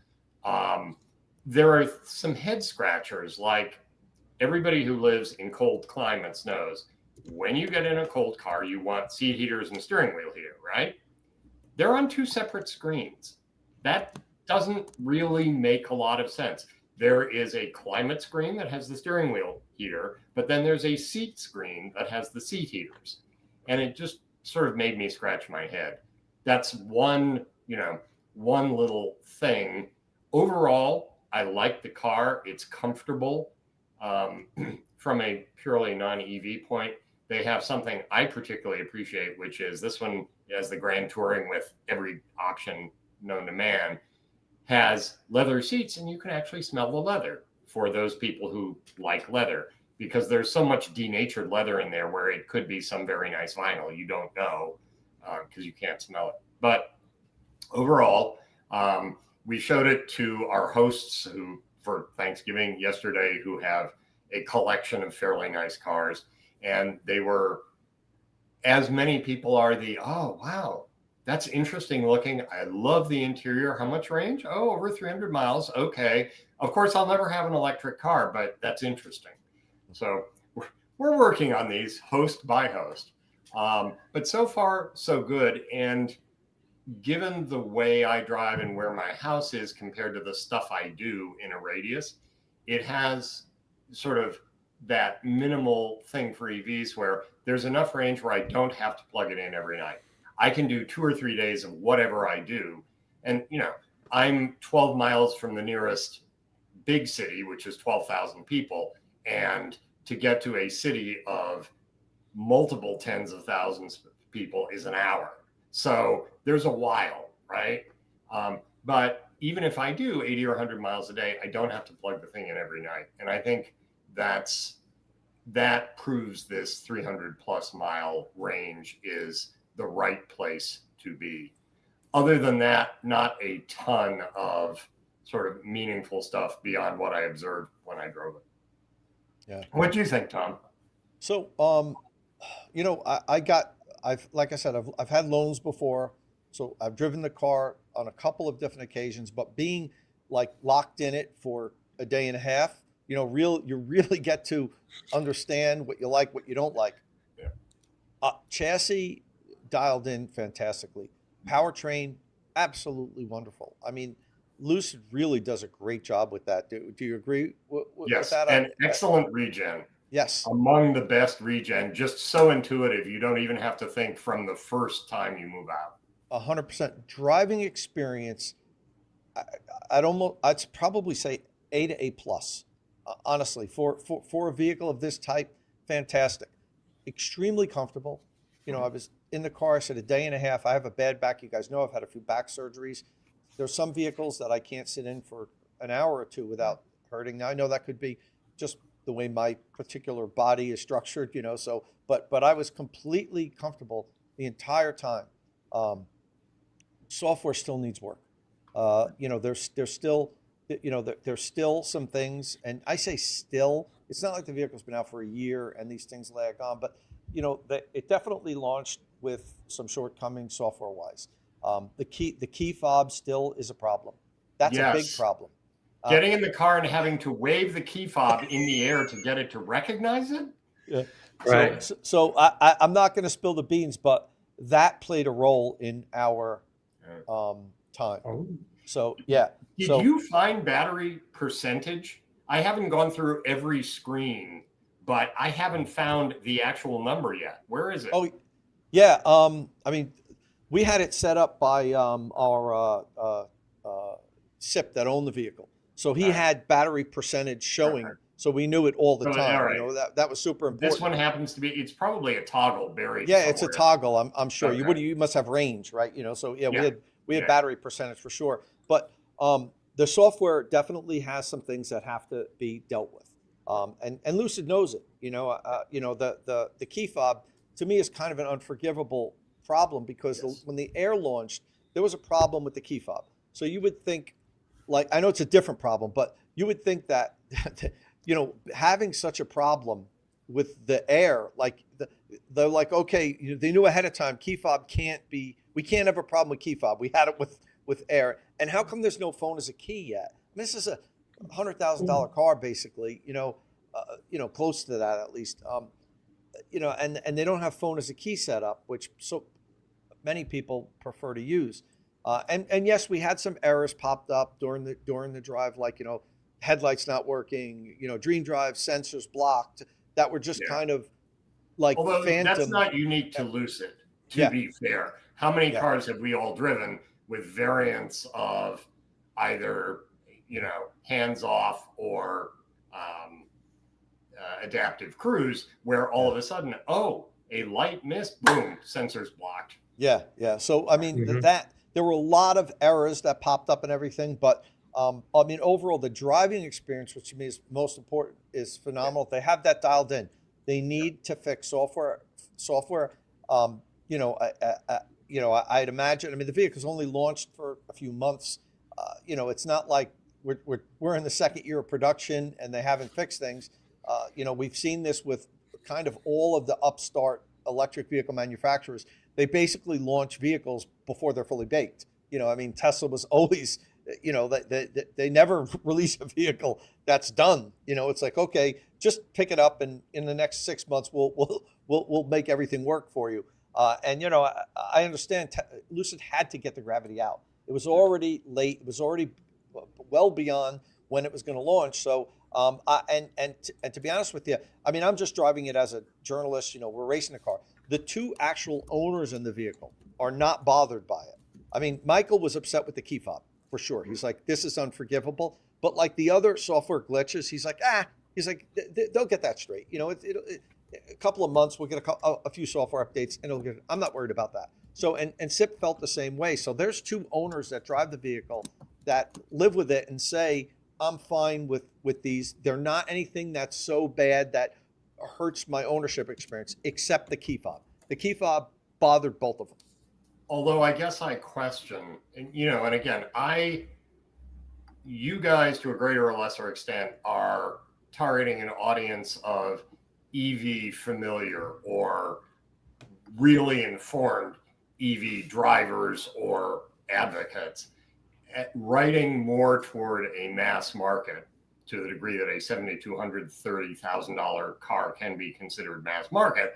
There are some head scratchers, like everybody who lives in cold climates knows. When you get in a cold car, you want seat heaters and steering wheel heater, right? They're on 2 separate screens. That doesn't really make a lot of sense. There is a climate screen that has the steering wheel heater, but then there's a seat screen that has the seat heaters. And it just sort of made me scratch my head. That's one little thing. Overall, I like the car. It's comfortable. From a purely non-EV point, they have something I particularly appreciate, which is this one has the Grand Touring with every option known to man, has leather seats, and you can actually smell the leather for those people who like leather, because there's so much denatured leather in there where it could be some very nice vinyl. You don't know because you can't smell it. But overall, we showed it to our hosts who for Thanksgiving yesterday, who have a collection of fairly nice cars, and they were, as many people are, oh wow, that's interesting looking. I love the interior. How much range? Oh, over 300 miles. Okay. Of course, I'll never have an electric car, but that's interesting. So we're working on these host by host. But so far, so good. And given the way I drive and where my house is compared to the stuff I do in a radius, it has sort of that minimal thing for EVs where there's enough range where I don't have to plug it in every night. I can do 2 or 3 days of whatever I do. And, I'm 12 miles from the nearest big city, which is 12,000 people. And to get to a city of multiple tens of thousands of people is an hour. So there's a while, right? But even if I do 80 or 100 miles a day, I don't have to plug the thing in every night. And I think that proves this 300 plus mile range is the right place to be. Other than that, not a ton of sort of meaningful stuff beyond what I observed when I drove it. Yeah. What do you think, Tom? So, like I said, I've had loans before, so I've driven the car on a couple of different occasions, but being like locked in it for a day and a half, you really get to understand what you like, what you don't like. Yeah. Chassis dialed in fantastically. Powertrain, absolutely wonderful. I mean, Lucid really does a great job with that. Do you agree with Yes, that? and excellent regen. Yes. Among the best regen, just so intuitive. You don't even have to think from the first time you move out. 100% driving experience. I'd probably say A to A plus. Honestly, for a vehicle of this type, fantastic. Extremely comfortable. I was in the car. I said a day and a half. I have a bad back. You guys know I've had a few back surgeries. There's some vehicles that I can't sit in for an hour or two without hurting. Now I know that could be just the way my particular body is structured, So, but I was completely comfortable the entire time. Software still needs work. There's still some things, and I say still. It's not like the vehicle's been out for a year and these things lag on, but it definitely launched with some shortcomings software-wise. The key fob still is a problem. That's a big problem. Getting in the car and having to wave the key fob in the air to get it to recognize it? Yeah. Right. So I'm not going to spill the beans, but that played a role in our time. Oh. So, yeah. Did you find battery percentage? I haven't gone through every screen, but I haven't found the actual number yet. Where is it? Oh, yeah. I mean, we had it set up by our SIP that owned the vehicle. So he had battery percentage showing, so we knew it all the time. Right. That was super important. This one happens to be, it's probably a toggle buried Yeah, somewhere. it's a toggle, I'm sure. Okay. You must have range, right? So yeah, Yeah. we had battery percentage for sure. But the software definitely has some things that have to be dealt with. And Lucid knows it. The key fob to me is kind of an unforgivable problem because when the Air launched, there was a problem with the key fob. So you would think, like, I know it's a different problem, but you would think that, having such a problem with the Air, like they're like, okay, they knew ahead of time, key fob we can't have a problem with key fob. We had it with Air. And how come there's no phone as a key yet? I mean, this is a $100,000 car, basically, close to that at least. And they don't have phone as a key setup, which so many people prefer to use. And yes, we had some errors popped up during the drive, like, headlights not working, Dream Drive sensors blocked, that were just kind of like Although phantom. that's not unique to Lucid, to be fair. How many cars have we all driven with variants of either, hands off or adaptive cruise, where all of a sudden, a light missed, boom, sensors blocked. Yeah. So, I mean, there were a lot of errors that popped up and everything, but overall, the driving experience, which to me is most important, is phenomenal. They have that dialed in. They need to fix software. I'd imagine. I mean, the vehicle's only launched for a few months. It's not like we're in the second year of production and they haven't fixed things. We've seen this with kind of all of the upstart electric vehicle manufacturers. They basically launch vehicles before they're fully baked. Tesla was always, they never release a vehicle that's done. It's like, okay, just pick it up, and in the next 6 months we'll make everything work for you. I understand Lucid had to get the Gravity out. It was already late. It was already well beyond when it was going to launch. So And to be honest with you, I mean, I'm just driving it as a journalist. We're racing the car. The two actual owners in the vehicle are not bothered by it. I mean, Michael was upset with the key fob for sure. He's like, this is unforgivable. But like the other software glitches, he's like, they'll get that straight. A couple of months, we'll get a few software updates, and I'm not worried about that. So, and SIP felt the same way. So there's two owners that drive the vehicle that live with it and say, I'm fine with these. They're not anything that's so bad that hurts my ownership experience, except the key fob. The key fob bothered both of them. Although I guess I question, and again, you guys to a greater or lesser extent are targeting an audience of EV familiar or really informed EV drivers or advocates, writing more toward a mass market to the degree that a $7,230,000 $30,000 car can be considered mass market.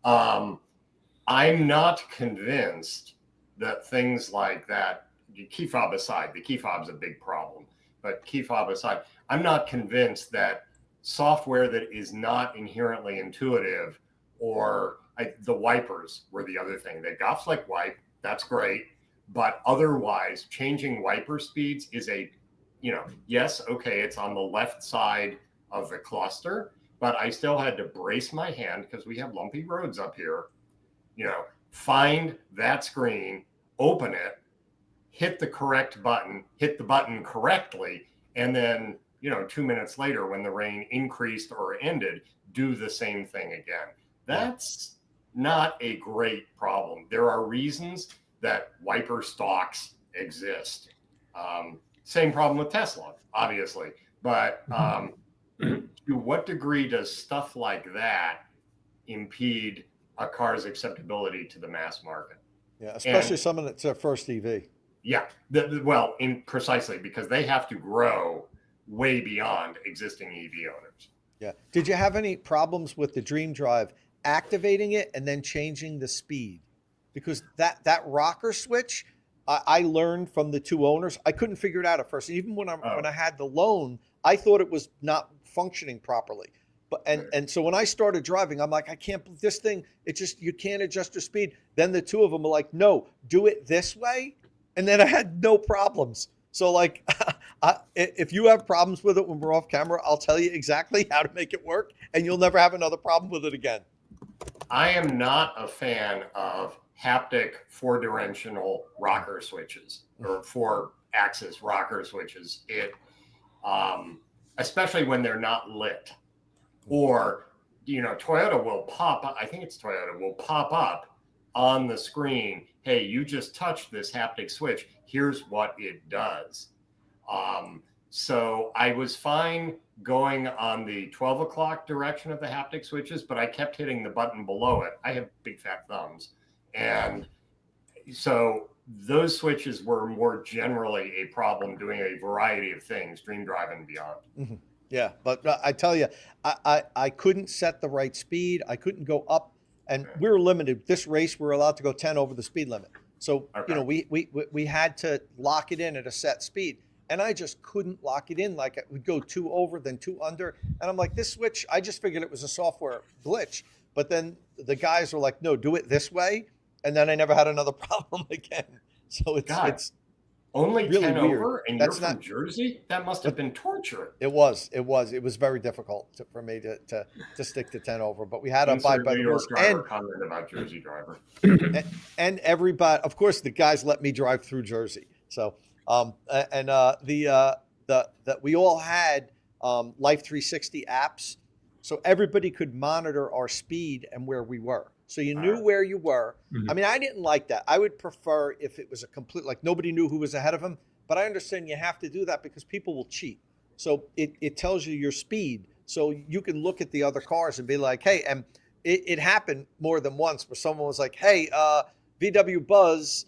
I'm not convinced that things like that, key fob aside, the key fob's a big problem, but key fob aside, I'm not convinced that software that is not inherently intuitive, or the wipers were the other thing. They got flick wipe, that's great, but otherwise changing wiper speeds is yes, okay, it's on the left side of the cluster, but I still had to brace my hand because we have lumpy roads up here, find that screen, open it, hit the correct button, hit the button correctly, and then 2 minutes later when the rain increased or ended, do the same thing again. That's not a great problem. There are reasons that wiper stocks exist. Same problem with Tesla, obviously. But to what degree does stuff like that impede a car's acceptability to the mass market? Yeah, especially someone that's their first EV. Yeah, precisely because they have to grow way beyond existing EV owners. Yeah. Did you have any problems with the Dream Drive activating it and then changing the speed? Because that rocker switch, I learned from the two owners, I couldn't figure it out at first. Even when I had the loan, I thought it was not functioning properly. But and so when I started driving, I'm like, I can't believe this thing. You can't adjust your speed. Then the two of them were like, no, do it this way. And then I had no problems. So like, if you have problems with it when we're off camera, I'll tell you exactly how to make it work, and you'll never have another problem with it again. I am not a fan of haptic 4-directional rocker switches or 4-axis rocker switches. Especially when they're not lit, or Toyota will pop up. I think it's Toyota will pop up on the screen. Hey, you just touched this haptic switch. Here's what it does. So I was fine going on the 12 o'clock direction of the haptic switches, but I kept hitting the button below it. I have big fat thumbs. And so those switches were more generally a problem doing a variety of things, Dream Drive and beyond. Mm-hmm. Yeah, but I tell you, I couldn't set the right speed. I couldn't go up, and we were limited. This race, we were allowed to go 10 over the speed limit. So, we had to lock it in at a set speed, and I just couldn't lock it in. Like, it would go 2 over, then 2 under, and I'm like, this switch, I just figured it was a software glitch. But then the guys were like, no, do it this way, and then I never had another problem again. So it's only really 10 weird. over, and you're from Jersey? That must have been torture. It was very difficult for me to stick to 10 over, but we had to abide by the rules. And comment about Jersey driver. and everybody, of course, the guys let me drive through Jersey. So, we all had Life 360 apps, so everybody could monitor our speed and where we were. So you knew where you were. Mm-hmm. I mean, I didn't like that. I would prefer if it was a complete, like nobody knew who was ahead of him, but I understand you have to do that because people will cheat. So it tells you your speed. So you can look at the other cars and be like, hey, and it happened more than once where someone was like, hey, VW Buzz,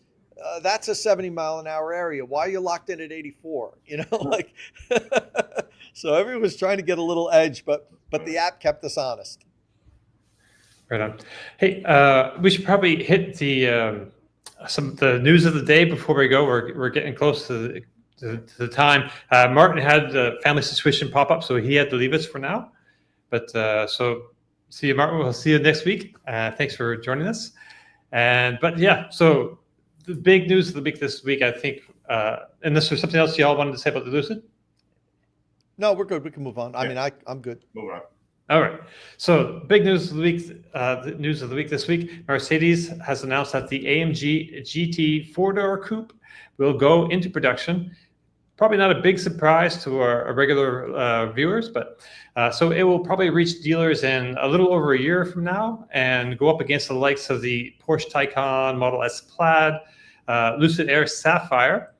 that's a 70 mile an hour area. Why are you locked in at 84? Like, so everyone was trying to get a little edge, but the app kept us honest. Right on. Hey, we should probably hit the news of the day before we go. We're getting close to to the time. Martin had a family situation pop up, so he had to leave us for now. But so see you, Martin. We'll see you next week. Thanks for joining us. But yeah, so the big news of the week this week, I think, unless there's something else y'all wanted to say about the Lucid? No, we're good. We can move on. I mean, I'm good. Move on. All right. So big news of the week. The news of the week this week: Mercedes has announced that the AMG GT four-door coupe will go into production. Probably not a big surprise to our regular viewers, but so it will probably reach dealers in a little over a year from now and go up against the likes of the Porsche Taycan, Model S Plaid, Lucid Air Sapphire.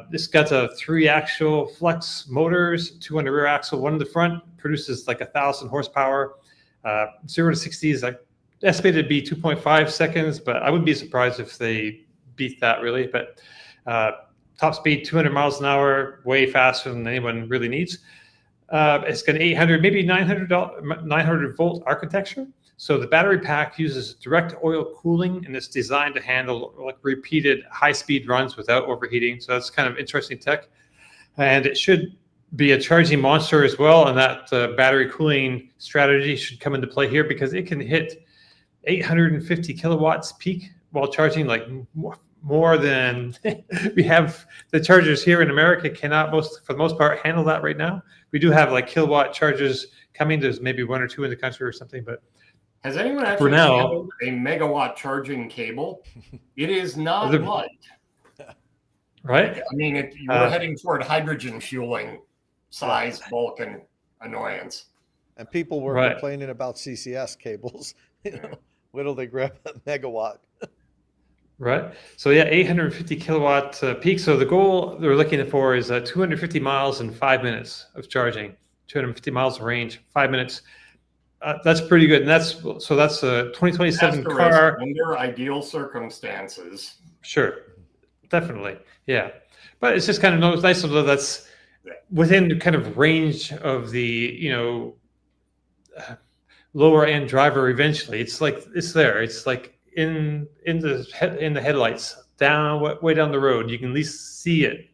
This got a 3-axial flex motors, 2 on the rear axle, 1 in the front, produces like 1,000 horsepower. 0 to 60 is like estimated to be 2.5 seconds, but I wouldn't be surprised if they beat that really. But top speed, 200 miles an hour, way faster than anyone really needs. It's got an 800, maybe 900 volt architecture. So the battery pack uses direct oil cooling, and it's designed to handle like repeated high-speed runs without overheating. So that's kind of interesting tech. And it should be a charging monster as well. And that battery cooling strategy should come into play here because it can hit 850 kilowatts peak while charging, like more than we have. The chargers here in America cannot, for the most part, handle that right now. We do have like kilowatt chargers coming. There's maybe 1 or 2 in the country or something, but has anyone actually handled a megawatt charging cable? It is not light. Right? I mean, you're heading toward hydrogen fueling size, bulk, and annoyance. And people were complaining about CCS cables. Wait till they grab a megawatt. Right. So yeah, 850 kilowatt peak. So the goal they're looking for is 250 miles in 5 minutes of charging. 250 miles of range, 5 minutes. That's pretty good, and that's a 2027 car under ideal circumstances. Sure, definitely, yeah. But it's just kind of nice to know that's within the kind of range of the lower end driver. Eventually, it's like it's there. It's like in the headlights, way down the road. You can at least see it.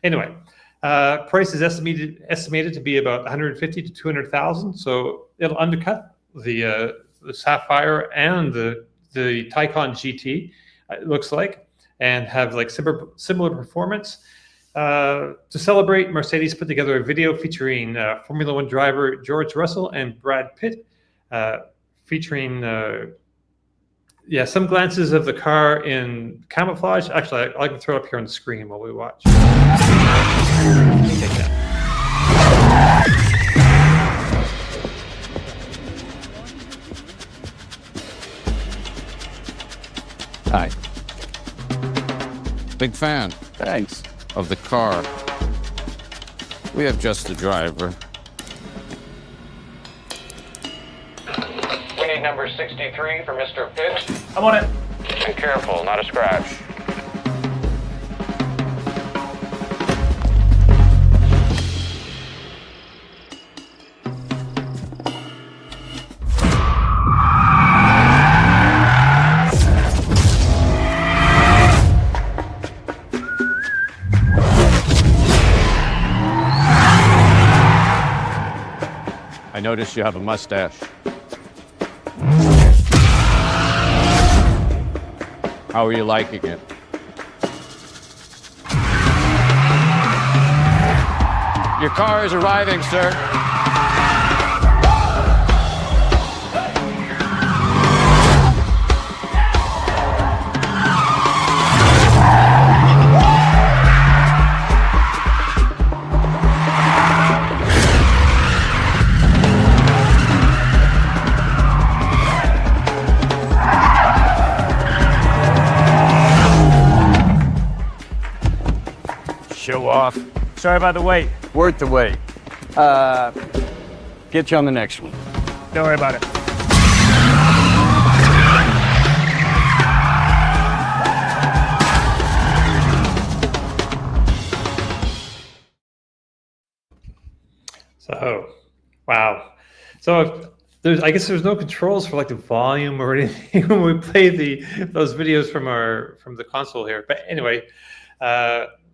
Anyway, price is estimated to be about 150 to 200,000. So it'll undercut the Sapphire and the Taycan GT. It looks like, and have like similar performance. To celebrate, Mercedes put together a video featuring Formula One driver George Russell and Brad Pitt, featuring some glances of the car in camouflage. Actually, I can throw it up here on the screen while we watch. Hi. Big fan. Thanks. Of the car. We have just the driver. We need number 63 for Mr. Pitt. I'm on it. And careful, not a scratch. I notice you have a mustache. How are you liking it? Your car is arriving, sir. Show off. Sorry about the wait. Worth the wait. Get you on the next one. Don't worry about it. So, wow. So I guess there's no controls for like the volume or anything when we play those videos from the console here. But anyway,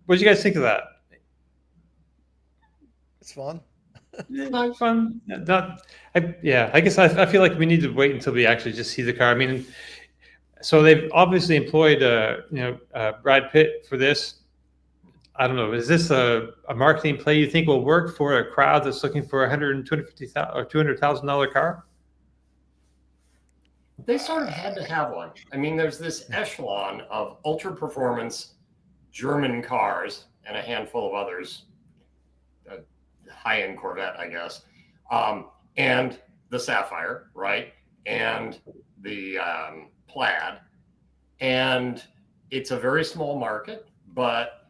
what do you guys think of that? It's fun. Fun. I guess I feel like we need to wait until we actually just see the car. I mean, so they've obviously employed, Brad Pitt for this. I don't know. Is this a marketing play you think will work for a crowd that's looking for a $150,000 or $200,000 car? They sort of had to have one. I mean, there's this echelon of ultra performance German cars and a handful of others, high end Corvette, I guess, and the Sapphire, right? And the Plaid. And it's a very small market, but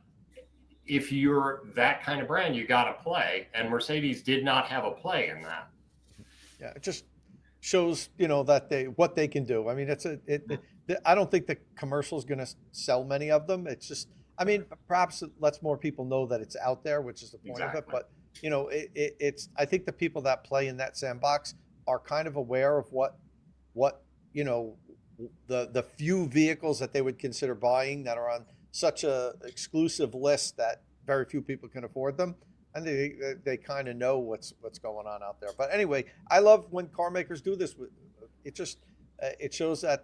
if you're that kind of brand, you got to play. And Mercedes did not have a play in that. Yeah, it just shows, that what they can do. I mean, I don't think the commercial is going to sell many of them. It's just, I mean, perhaps it lets more people know that it's out there, which is the point of it. But it's I think the people that play in that sandbox are kind of aware of what the few vehicles that they would consider buying that are on such a exclusive list that very few people can afford them. And they kind of know what's going on out there. But anyway, I love when car makers do this. It just it shows that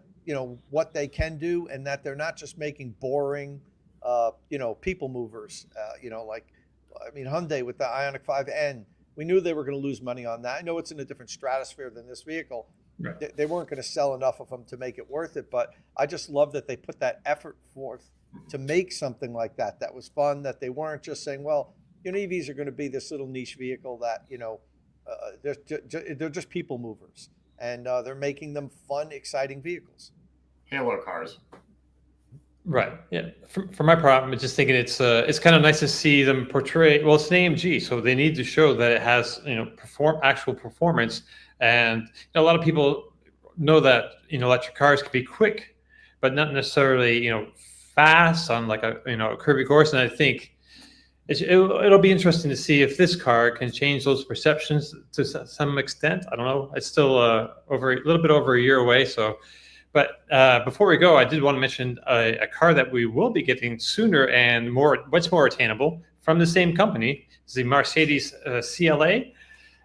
what they can do, and that they're not just making boring people movers. Hyundai with the Ioniq 5N, we knew they were going to lose money on that. I know it's in a different stratosphere than this vehicle. Right. They weren't going to sell enough of them to make it worth it. But I just love that they put that effort forth to make something like that. That was fun. That they weren't just saying, well, EVs are going to be this little niche vehicle that, they're just people movers, and they're making them fun, exciting vehicles. Halo cars. Right. Yeah. For my part, I'm just thinking it's kind of nice to see them portray. Well, it's an AMG, so they need to show that it has actual performance. And a lot of people know that electric cars can be quick, but not necessarily fast on like a curvy course. And I think it'll be interesting to see if this car can change those perceptions to some extent. I don't know. It's still a little bit over a year away. So, but before we go, I did want to mention a car that we will be getting sooner and much more attainable from the same company. It's the Mercedes CLA.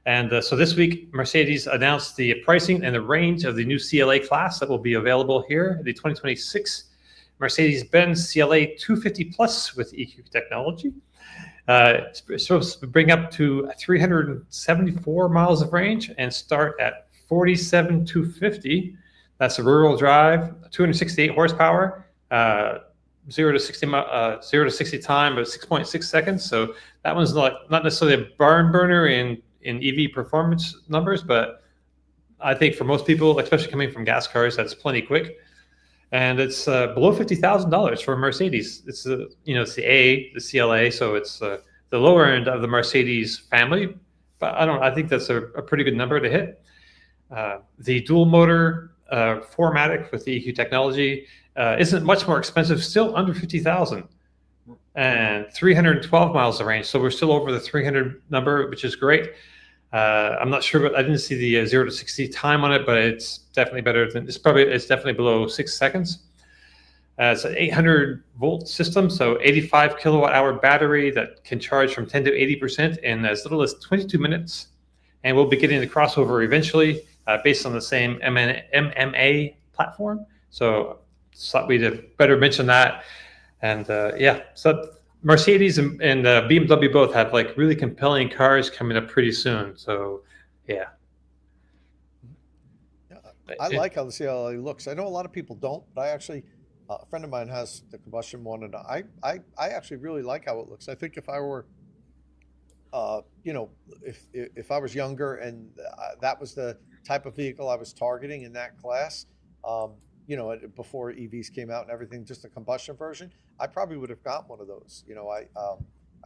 And so this week, Mercedes announced the pricing and the range of the new CLA class that will be available here, the 2026 Mercedes-Benz CLA 250 Plus with EQ technology. It's supposed to bring up to 374 miles of range and start at 47,250. That's a rural drive, 268 horsepower, 0 to 60 time, but 6.6 seconds. So that one's not necessarily a barn burner in EV performance numbers, but I think for most people, especially coming from gas cars, that's plenty quick. And it's below $50,000 for a Mercedes. It's it's the CLA, so it's the lower end of the Mercedes family. But I think that's a pretty good number to hit. The dual motor 4MATIC with the EQ technology isn't much more expensive, still under $50,000, and 312 miles of range. So we're still over the 300 number, which is great. I'm not sure, but I didn't see the 0 to 60 time on it, but it's definitely better than it's definitely below 6 seconds. It's an 800 volt system, so 85 kilowatt hour battery that can charge from 10 to 80% in as little as 22 minutes. And we'll be getting the crossover eventually based on the same MMA platform. So thought we'd better mention that. And so Mercedes and BMW both have like really compelling cars coming up pretty soon. So, yeah. I like how the CLA looks. I know a lot of people don't, but I actually, a friend of mine has the combustion one, and I actually really like how it looks. I think if I were, if I was younger and that was the type of vehicle I was targeting in that class, before EVs came out and everything, just a combustion version, I probably would have got one of those. I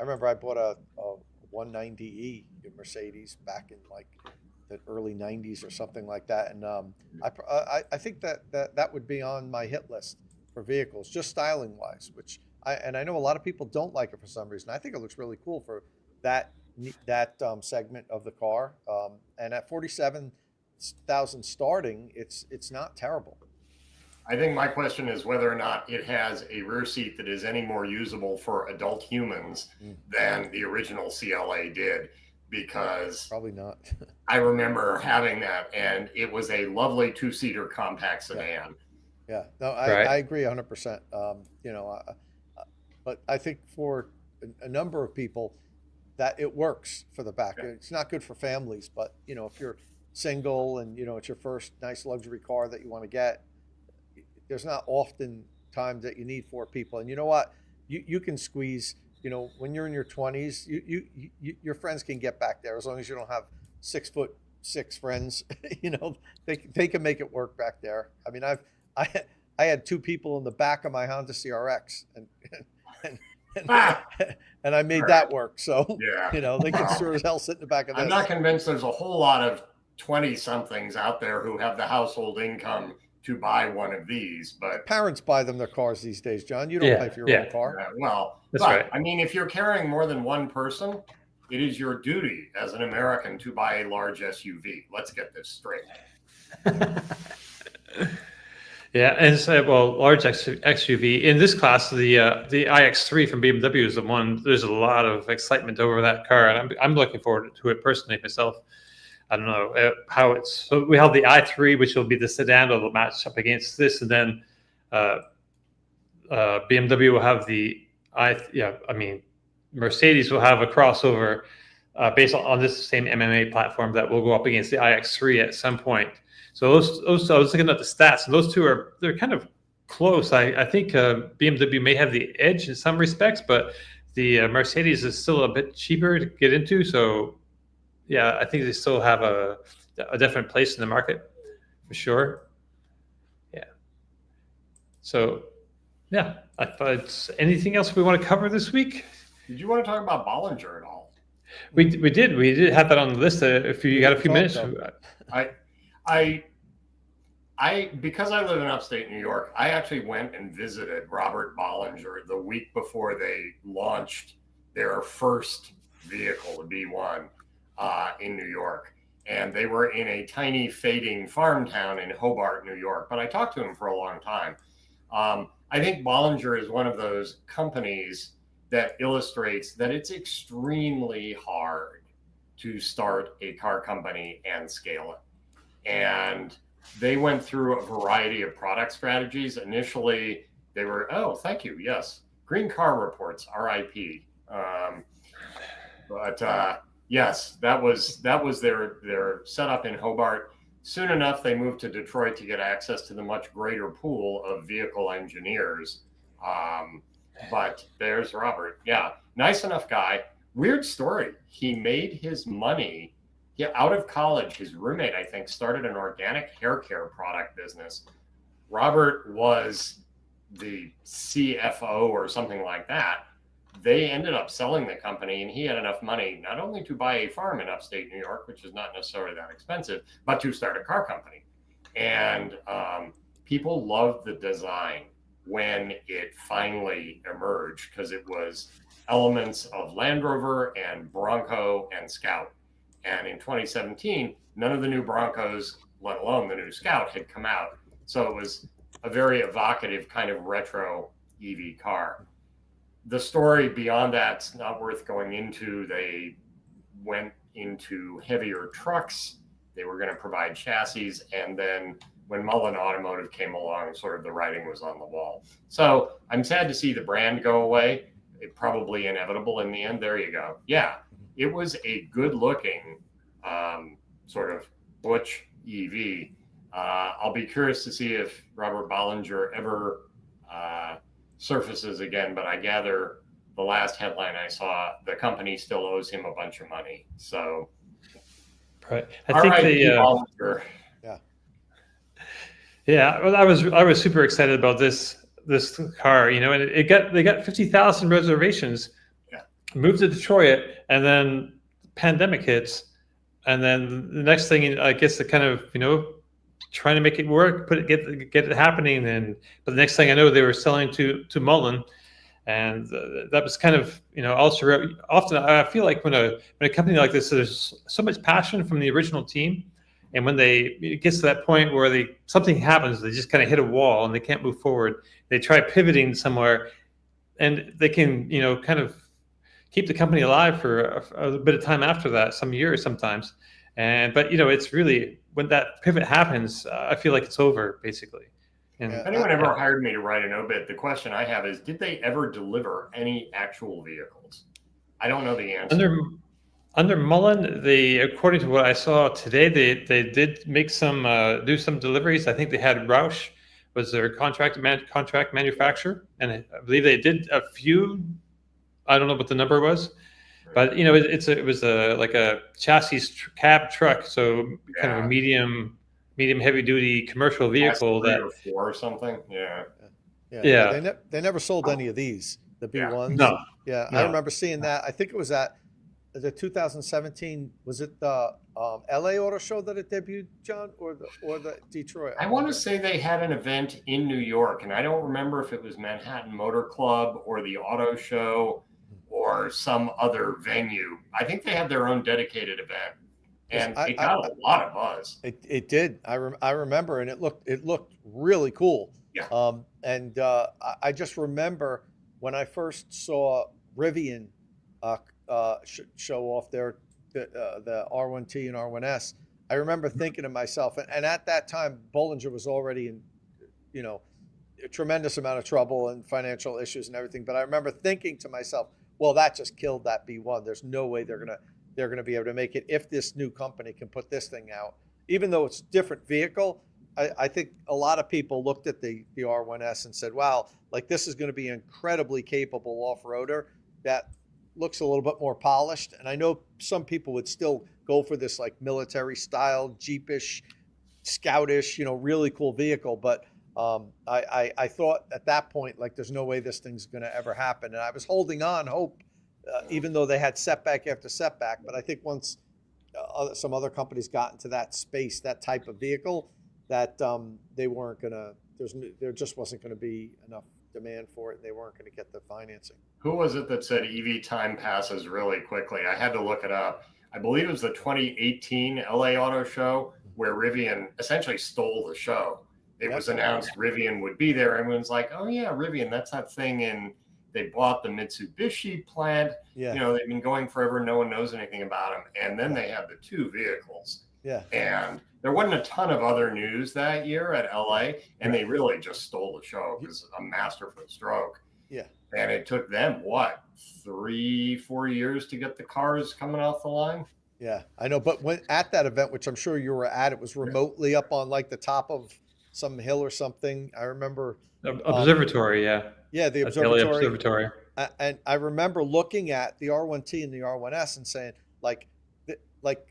remember I bought a 190E in Mercedes back in like the early 90s or something like that, and I think that would be on my hit list for vehicles, just styling wise. Which I know a lot of people don't like it for some reason. I think it looks really cool for that segment of the car, and at 47,000 starting, it's not terrible. I think my question is whether or not it has a rear seat that is any more usable for adult humans than the original CLA did, because Probably not. I remember having that, and it was a lovely two-seater compact sedan. Yeah, no, Right. I agree 100%. But I think for a number of people that it works for the back. Yeah. It's not good for families, but if you're single and it's your first nice luxury car that you want to get, there's not often times that you need 4 people. And you know what? You can squeeze. When you're in your 20s, your friends can get back there as long as you don't have 6'6" friends. They can make it work back there. I mean, I had 2 people in the back of my Honda CRX, and I made that work. So Yeah. they can sure as hell sit in the back of this. I'm not convinced there's a whole lot of 20-somethings out there who have the household income to buy one of these, but Parents buy them their cars these days, John. You don't pay for your own car. That's right. I mean, if you're carrying more than one person, it is your duty as an American to buy a large SUV. Let's get this straight. Yeah, and so, large XUV in this class, the iX3 from BMW is the one. There's a lot of excitement over that car, and I'm looking forward to it personally myself. I don't know how it's. So we have the i3, which will be the sedan that will match up against this, and then BMW will have the Mercedes will have a crossover based on this same MMA platform that will go up against the iX3 at some point. So those I was looking at the stats, and those two they're kind of close. I think BMW may have the edge in some respects, but the Mercedes is still a bit cheaper to get into. So yeah, I think they still have a definite place in the market for sure. Yeah. So yeah, I thought anything else we want to cover this week? Did you want to talk about Bollinger at all? We did have that on the list. If you got a few minutes. I because I live in upstate New York, I actually went and visited Robert Bollinger the week before they launched their first vehicle, the B1, in New York. And they were in a tiny fading farm town in Hobart, New York. But I talked to him for a long time. I think Bollinger is one of those companies that illustrates that it's extremely hard to start a car company and scale it. And they went through a variety of product strategies. Initially, they were, oh, thank you, yes, Green Car Reports, RIP. Yes, that was their setup in Hobart. Soon enough, they moved to Detroit to get access to the much greater pool of vehicle engineers. But there's Robert. Yeah, nice enough guy. Weird story. He made his money out of college. His roommate, I think, started an organic hair care product business. Robert was the CFO or something like that. They ended up selling the company, and he had enough money not only to buy a farm in upstate New York, which is not necessarily that expensive, but to start a car company. And people loved the design when it finally emerged, because it was elements of Land Rover and Bronco and Scout. And in 2017, none of the new Broncos, let alone the new Scout, had come out. So it was a very evocative kind of retro EV car. The story beyond that's not worth going into. They went into heavier trucks. They were going to provide chassis. And then when Mullen Automotive came along, sort of the writing was on the wall. So I'm sad to see the brand go away. It probably inevitable in the end. There you go. Yeah, it was a good looking sort of butch EV. I'll be curious to see if Robert Bollinger ever surfaces again, but I gather the last headline I saw, the company still owes him a bunch of money. So, right. I think Bollinger. Yeah. Well, I was super excited about this car, and they got 50,000 reservations. Yeah. Moved to Detroit, and then pandemic hits, and then the next thing, I guess, the kind of trying to make it work, get it happening, but the next thing I know, they were selling to Mullen, and that was kind of also often I feel like when a company like this, there's so much passion from the original team, And when it gets to that point where something happens, they just kind of hit a wall and they can't move forward. They try pivoting somewhere, and they can, kind of keep the company alive for a bit of time after that, some years sometimes. But it's really when that pivot happens, I feel like it's over basically. And if anyone ever hired me to write an obit, the question I have is, did they ever deliver any actual vehicles? I don't know the answer. Under Mullen, according to what I saw today, they did make do some deliveries. I think they had Roush was their contract manufacturer, and I believe they did a few. I don't know what the number was, but it was like a chassis cab truck, so kind of a medium heavy duty commercial vehicle Class 3 that or 4 or something. Yeah. They never sold any of these, the B1s. No. Yeah, No. I remember seeing that. I think it was at the 2017. Was it the LA Auto Show that it debuted, John, or the Detroit? I want to say they had an event in New York, and I don't remember if it was Manhattan Motor Club or the Auto Show or some other venue. I think they had their own dedicated event, and it got a lot of buzz. It did. I remember, and it looked really cool. Yeah. And I just remember when I first saw Rivian show off the R1T and R1S. I remember thinking to myself, and at that time, Bollinger was already in, a tremendous amount of trouble and financial issues and everything. But I remember thinking to myself, well, that just killed that B1. There's no way they're gonna be able to make it if this new company can put this thing out, even though it's a different vehicle. I think a lot of people looked at the R1S and said, wow, like this is going to be an incredibly capable off-roader that looks a little bit more polished. And I know some people would still go for this like military style, Jeepish, scoutish, really cool vehicle. But I thought at that point, like there's no way this thing's going to ever happen. And I was holding on hope, even though they had setback after setback. But I think once some other companies got into that space, that type of vehicle, that they weren't going to, there just wasn't going to be enough demand for it, and they weren't going to get the financing. Who was it that said EV time passes really quickly? I had to look it up. I believe it was the 2018 LA Auto Show where Rivian essentially stole the show. It was announced Rivian would be there. Everyone's like, oh yeah, Rivian, that's that thing. And they bought the Mitsubishi plant. Yeah. They've been going forever. No one knows anything about them. And then they had the 2 vehicles. Yeah. And there wasn't a ton of other news that year at LA, and they really just stole the show. It was a masterful stroke. Yeah. And it took them, 3-4 years to get the cars coming off the line? Yeah, I know. But when at that event, which I'm sure you were at, it was remotely up on like the top of some hill or something. I remember. Observatory, yeah. Yeah, the That's LA observatory. Observatory. And I remember looking at the R1T and the R1S and saying,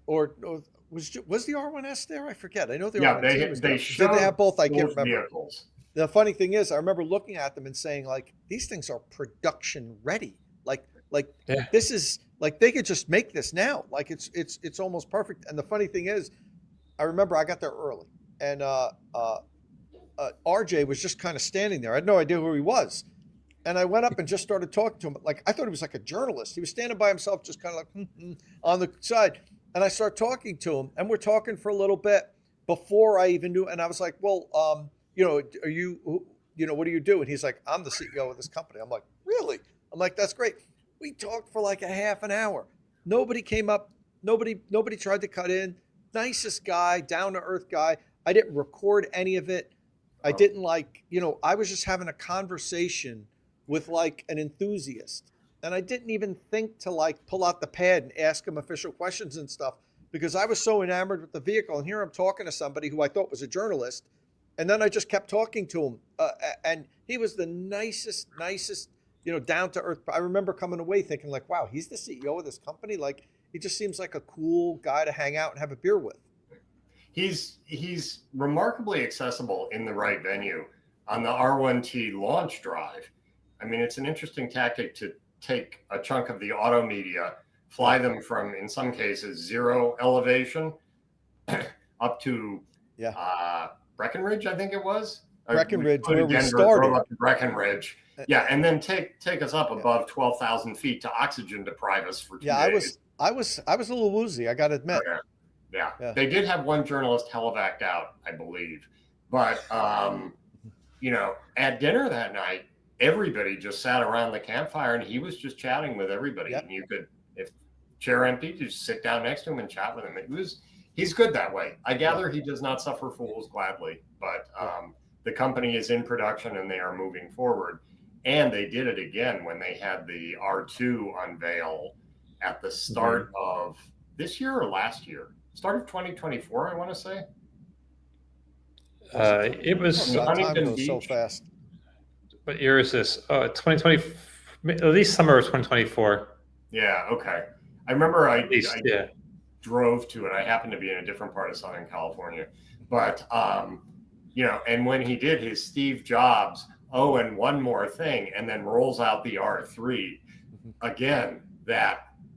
or was the R1S there? I forget. I know the R1T was there. Did they have both? I can't remember. Vehicles. The funny thing is, I remember looking at them and saying, like, these things are production ready. This is like they could just make this now. Like it's almost perfect. And the funny thing is, I remember I got there early, and RJ was just kind of standing there. I had no idea who he was. And I went up and just started talking to him. Like, I thought he was like a journalist. He was standing by himself, just kind of like on the side. And I started talking to him, and we're talking for a little bit before I even knew. And I was like, well, are you, what do you do? And he's like, I'm the CEO of this company. I'm like, really? I'm like, that's great. We talked for like a half an hour. Nobody came up. Nobody tried to cut in. Nicest guy, down to earth guy. I didn't record any of it. I didn't I was just having a conversation with like an enthusiast. And I didn't even think to like pull out the pad and ask him official questions and stuff because I was so enamored with the vehicle. And here I'm talking to somebody who I thought was a journalist. And then I just kept talking to him. And he was the nicest, down to earth. I remember coming away thinking like, wow, he's the CEO of this company. Like, he just seems like a cool guy to hang out and have a beer with. He's remarkably accessible in the right venue. On the R1T launch drive, I mean, it's an interesting tactic to take a chunk of the auto media, fly them from, in some cases, 0 elevation up to Breckenridge, I think it was. Breckenridge, where we Denver, started. Up to Breckenridge. Yeah, and then take us up above 12,000 feet to oxygen deprive us for 2 days. I was a little woozy, I got to admit. Yeah. Yeah. They did have one journalist televac out, I believe. But, at dinner that night, everybody just sat around the campfire and he was just chatting with everybody. Yep. And you could, if chair empty, you just sit down next to him and chat with him. He's good that way. I gather he does not suffer fools gladly, but the company is in production and they are moving forward. And they did it again when they had the R2 unveil at the start of this year or last year. Start of 2024, I want to say. It was. Time Huntington goes so Beach. fast. What year is this? 2020. At least summer of 2024. Yeah, okay. I remember I Yeah. drove to it. I happened to be in a different part of Southern California. But, and when he did his Steve Jobs, and one more thing, and then rolls out the R3, again,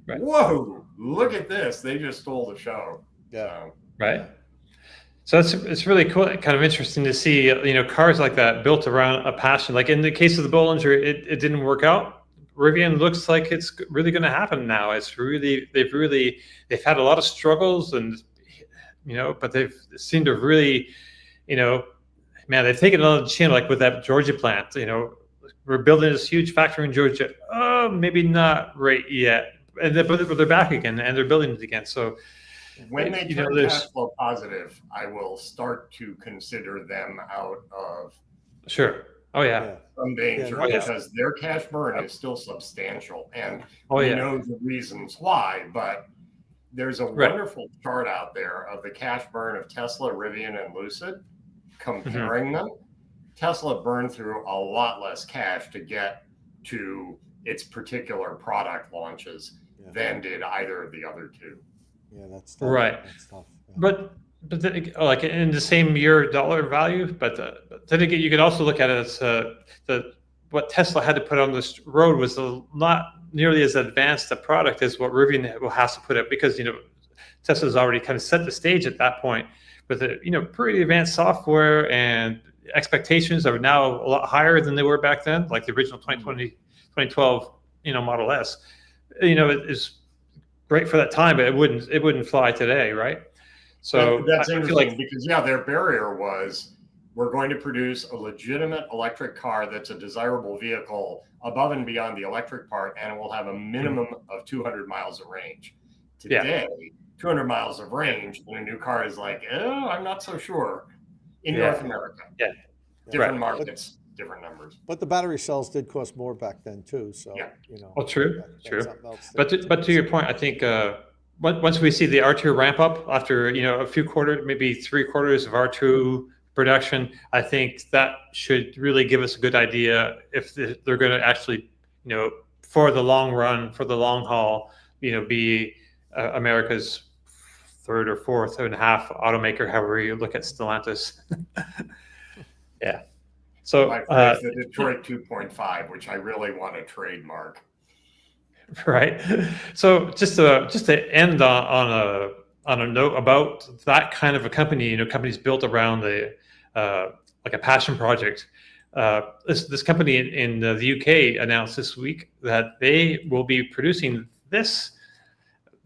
Right. whoa, look at this. They just stole the show. Yeah. Right. So it's really cool, kind of interesting to see, cars like that built around a passion. Like in the case of the Bollinger, it didn't work out. Rivian looks like it's really going to happen now. They've had a lot of struggles and, but they've seemed to really, they've taken it on the chin, like with that Georgia plant, we're building this huge factory in Georgia. Oh, maybe not right yet. But they're back again and they're building it again. So, when they turn cash flow positive, I will start to consider them out of sure. Oh yeah. some danger because their cash burn is still substantial, and we know the reasons why. But there's a wonderful chart out there of the cash burn of Tesla, Rivian, and Lucid, comparing them. Tesla burned through a lot less cash to get to its particular product launches than did either of the other two. Yeah, that's tough. Right. That's tough. Yeah. But then, like in the same year dollar value, but then again, you could also look at it as what Tesla had to put on this road was not nearly as advanced a product as what Rivian will have to put up, because Tesla's already kind of set the stage at that point with pretty advanced software, and expectations are now a lot higher than they were back then. Like the original 2012 Model S, it is great for that time, but it wouldn't fly today, right? So that's I interesting feel like, because their barrier was, we're going to produce a legitimate electric car that's a desirable vehicle above and beyond the electric part, and it will have a minimum of 200 miles of range. Today, 200 miles of range in a new car is like, I'm not so sure in North America. Yeah. Different markets, different numbers. But the battery cells did cost more back then too. So well, true. that's something else But to your point, I think once we see the R2 ramp up after a few quarters, maybe 3 quarters of R2 production, I think that should really give us a good idea if they're going to actually, for the long run, for the long haul, be America's third or fourth and a half automaker, however you look at Stellantis. Yeah. So the Detroit 2.5, which I really want to trademark. Right. So just to end on a note about that kind of a company, companies built around like a passion project. This company in the UK announced this week that they will be producing this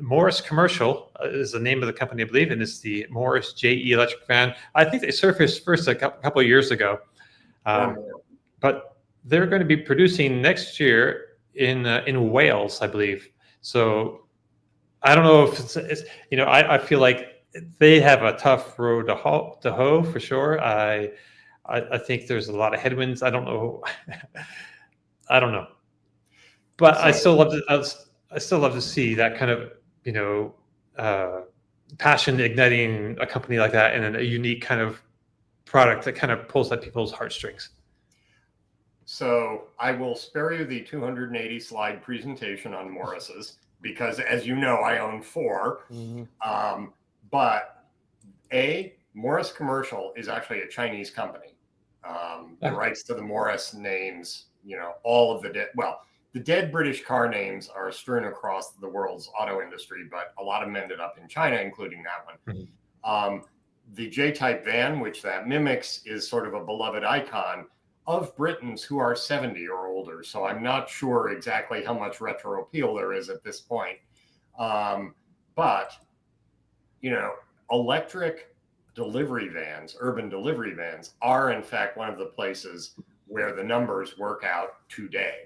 Morris Commercial is the name of the company, I believe, and it's the Morris JE electric van. I think they surfaced first a couple of years ago, but they're going to be producing next year in Wales, I believe. So I don't know if it's I feel like they have a tough road to hoe for sure. I think there's a lot of headwinds. I don't know. I don't know, but I still love to see that kind of passion igniting a company like that and a unique kind of product that kind of pulls at people's heartstrings. So I will spare you the 280 slide presentation on Morris's because, as you know, I own 4. But Morris Commercial is actually a Chinese company. The rights to the Morris names, all of the dead British car names are strewn across the world's auto industry, but a lot of them ended up in China, including that one. The J-type van, which that mimics, is sort of a beloved icon of Britons who are 70 or older. So I'm not sure exactly how much retro appeal there is at this point. But electric delivery vans, urban delivery vans, are in fact one of the places where the numbers work out today.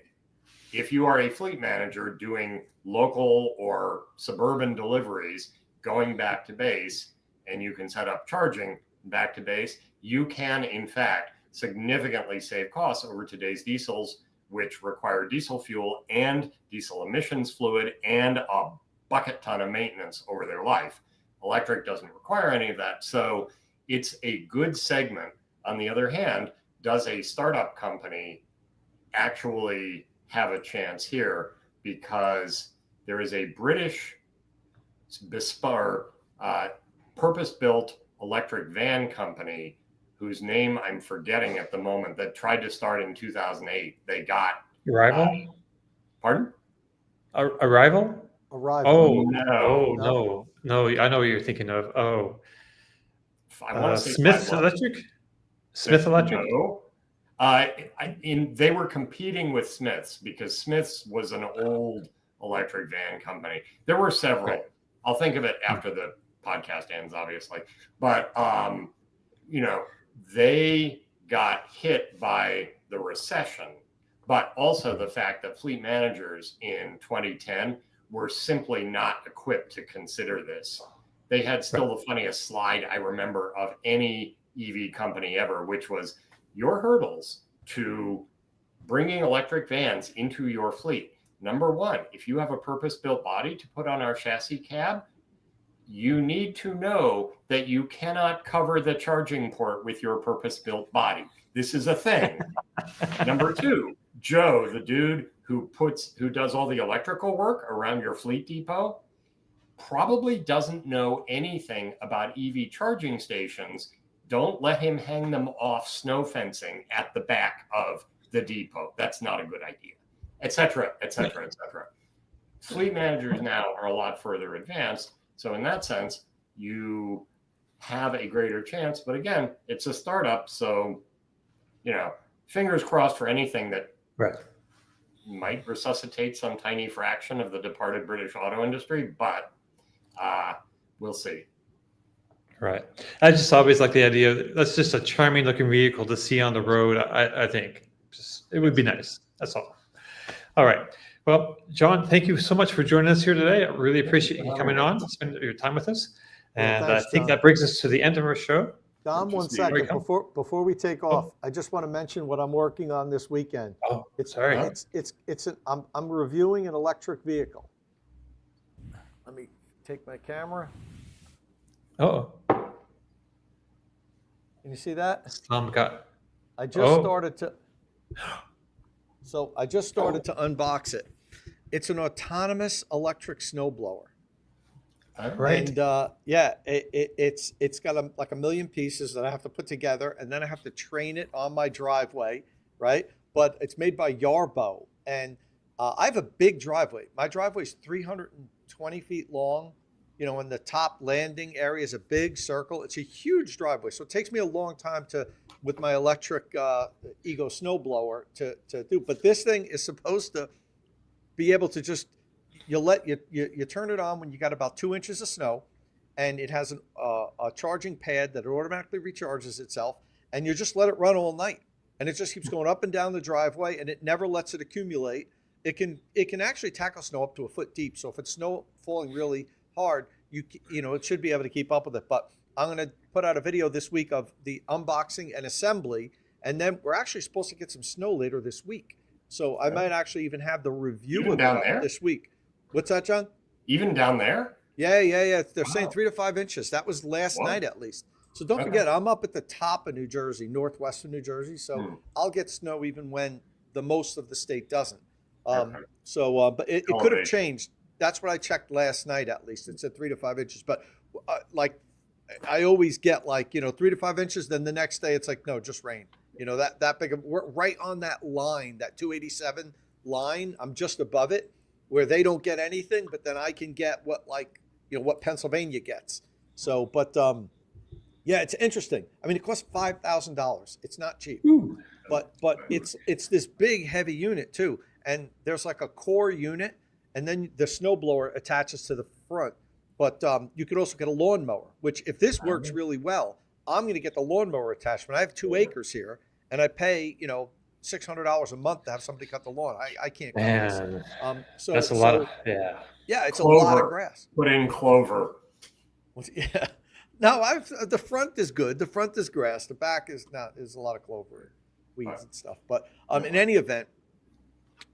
If you are a fleet manager doing local or suburban deliveries, going back to base, and you can set up charging back to base, you can in fact significantly save costs over today's diesels, which require diesel fuel and diesel emissions fluid and a bucket ton of maintenance over their life. Electric doesn't require any of that. So it's a good segment. On the other hand, does a startup company actually have a chance here? Because there is a British purpose-built electric van company whose name I'm forgetting at the moment, that tried to start in 2008. They got Arrival. Pardon? Arrival. Arrival. No. I know what you're thinking of. Oh, I want to say Smith Electric. Smith Electric. No. They were competing with Smiths because Smiths was an old electric van company. There were several. Right. I'll think of it after the podcast ends, obviously. But they got hit by the recession, but also the fact that fleet managers in 2010 were simply not equipped to consider this. They had still the funniest slide I remember of any EV company ever, which was your hurdles to bringing electric vans into your fleet. Number one, if you have a purpose-built body to put on our chassis cab, you need to know that you cannot cover the charging port with your purpose-built body. This is a thing. Number two, Joe, the dude who does all the electrical work around your fleet depot, probably doesn't know anything about EV charging stations. Don't let him hang them off snow fencing at the back of the depot. That's not a good idea, et cetera, et cetera, et cetera. Fleet managers now are a lot further advanced. So in that sense, you have a greater chance. But again, it's a startup. So, fingers crossed for anything that might resuscitate some tiny fraction of the departed British auto industry. But we'll see. Right. I just always like the idea of that's just a charming looking vehicle to see on the road. I think it would be nice. That's all. All right. Well, John, thank you so much for joining us here today. I really appreciate you coming on, spending your time with us. And thanks, I think John. that brings us to the end of our show. Dom, one second before we take off, I just want to mention what I'm working on this weekend. Oh, sorry. I'm reviewing an electric vehicle. Let me take my camera. Oh. Can you see that? I just started to. So I just started to unbox it. It's an autonomous electric snowblower. Right. And it's got like a million pieces that I have to put together, and then I have to train it on my driveway, right? But it's made by Yarbo, and I have a big driveway. My driveway is 320 feet long. And the top landing area is a big circle. It's a huge driveway, so it takes me a long time with my electric Ego snowblower to do. But this thing is supposed to be able to just you turn it on when you got about 2 inches of snow, and it has a charging pad that automatically recharges itself, and you just let it run all night, and it just keeps going up and down the driveway, and it never lets it accumulate. It can actually tackle snow up to a foot deep. So if it's snow falling really hard, it should be able to keep up with it. But I'm going to put out a video this week of the unboxing and assembly, and then we're actually supposed to get some snow later this week. So I might actually even have the review of it this week. What's that, John? Even down there? Yeah. They're saying 3 to 5 inches. That was last night at least. So don't forget, I'm up at the top of New Jersey, northwest of New Jersey. So I'll get snow even when the most of the state doesn't. But it could have changed. That's what I checked last night, at least. It said 3 to 5 inches. But I always get 3 to 5 inches. Then the next day it's like, no, just rain. That big. We're right on that line, that 287 line. I'm just above it, where they don't get anything, but then I can get what Pennsylvania gets. So, but it's interesting. I mean, it costs $5,000. It's not cheap, but it's this big heavy unit too. And there's like a core unit, and then the snowblower attaches to the front. But you could also get a lawnmower, which if this works really well, I'm going to get the lawnmower attachment. I have 2 acres here, and I pay, $600 a month to have somebody cut the lawn. I can't cut this. So That's a lot of, yeah. Yeah, it's Clover. a lot of grass. Put in clover. Yeah. No, the front is good. The front is grass. The back is not. Is a lot of clover, weeds and stuff. But in any event,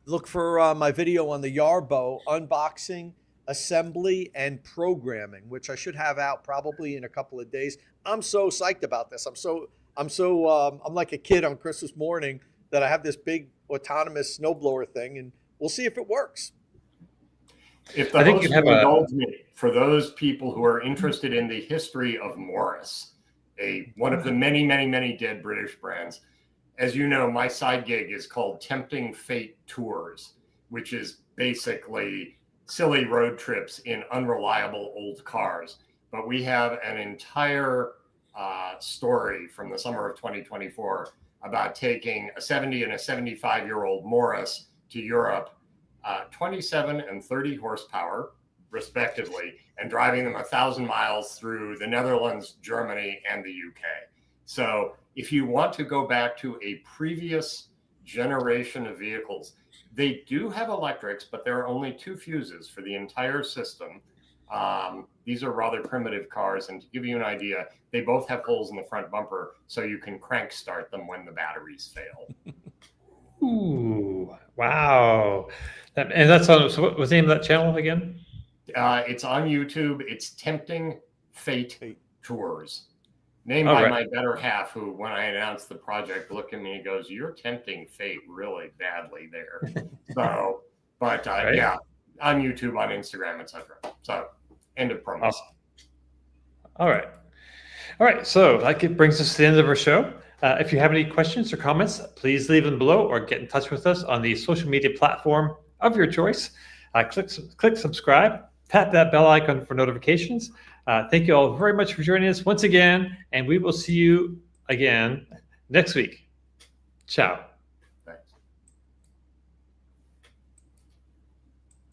look for my video on the Yarbo unboxing, assembly, and programming, which I should have out probably in a couple of days. I'm so psyched about this. I'm like a kid on Christmas morning that I have this big autonomous snowblower thing, and we'll see if it works. If the host will indulge me, for those people who are interested in the history of Morris, one of the many, many, many dead British brands, as you know, my side gig is called Tempting Fate Tours, which is basically silly road trips in unreliable old cars. But we have an entire story from the summer of 2024 about taking a 70 and a 75-year-old Morris to Europe, 27 and 30 horsepower, respectively, and driving them 1,000 miles through the Netherlands, Germany, and the UK. So if you want to go back to a previous generation of vehicles, they do have electrics, but there are only 2 fuses for the entire system. These are rather primitive cars, and to give you an idea, they both have holes in the front bumper, so you can crank start them when the batteries fail. Ooh, wow. And that's on, so what was the name of that channel again? It's on YouTube. It's Tempting Fate Tours. Named by my better half, who, when I announced the project, looked at me and goes, "You're tempting fate really badly there." So, but yeah, on YouTube, on Instagram, etc. So, end of promo. Awesome. All right. So that brings us to the end of our show. If you have any questions or comments, please leave them below or get in touch with us on the social media platform of your choice. Click subscribe, tap that bell icon for notifications. Thank you all very much for joining us once again, and we will see you again next week. Ciao.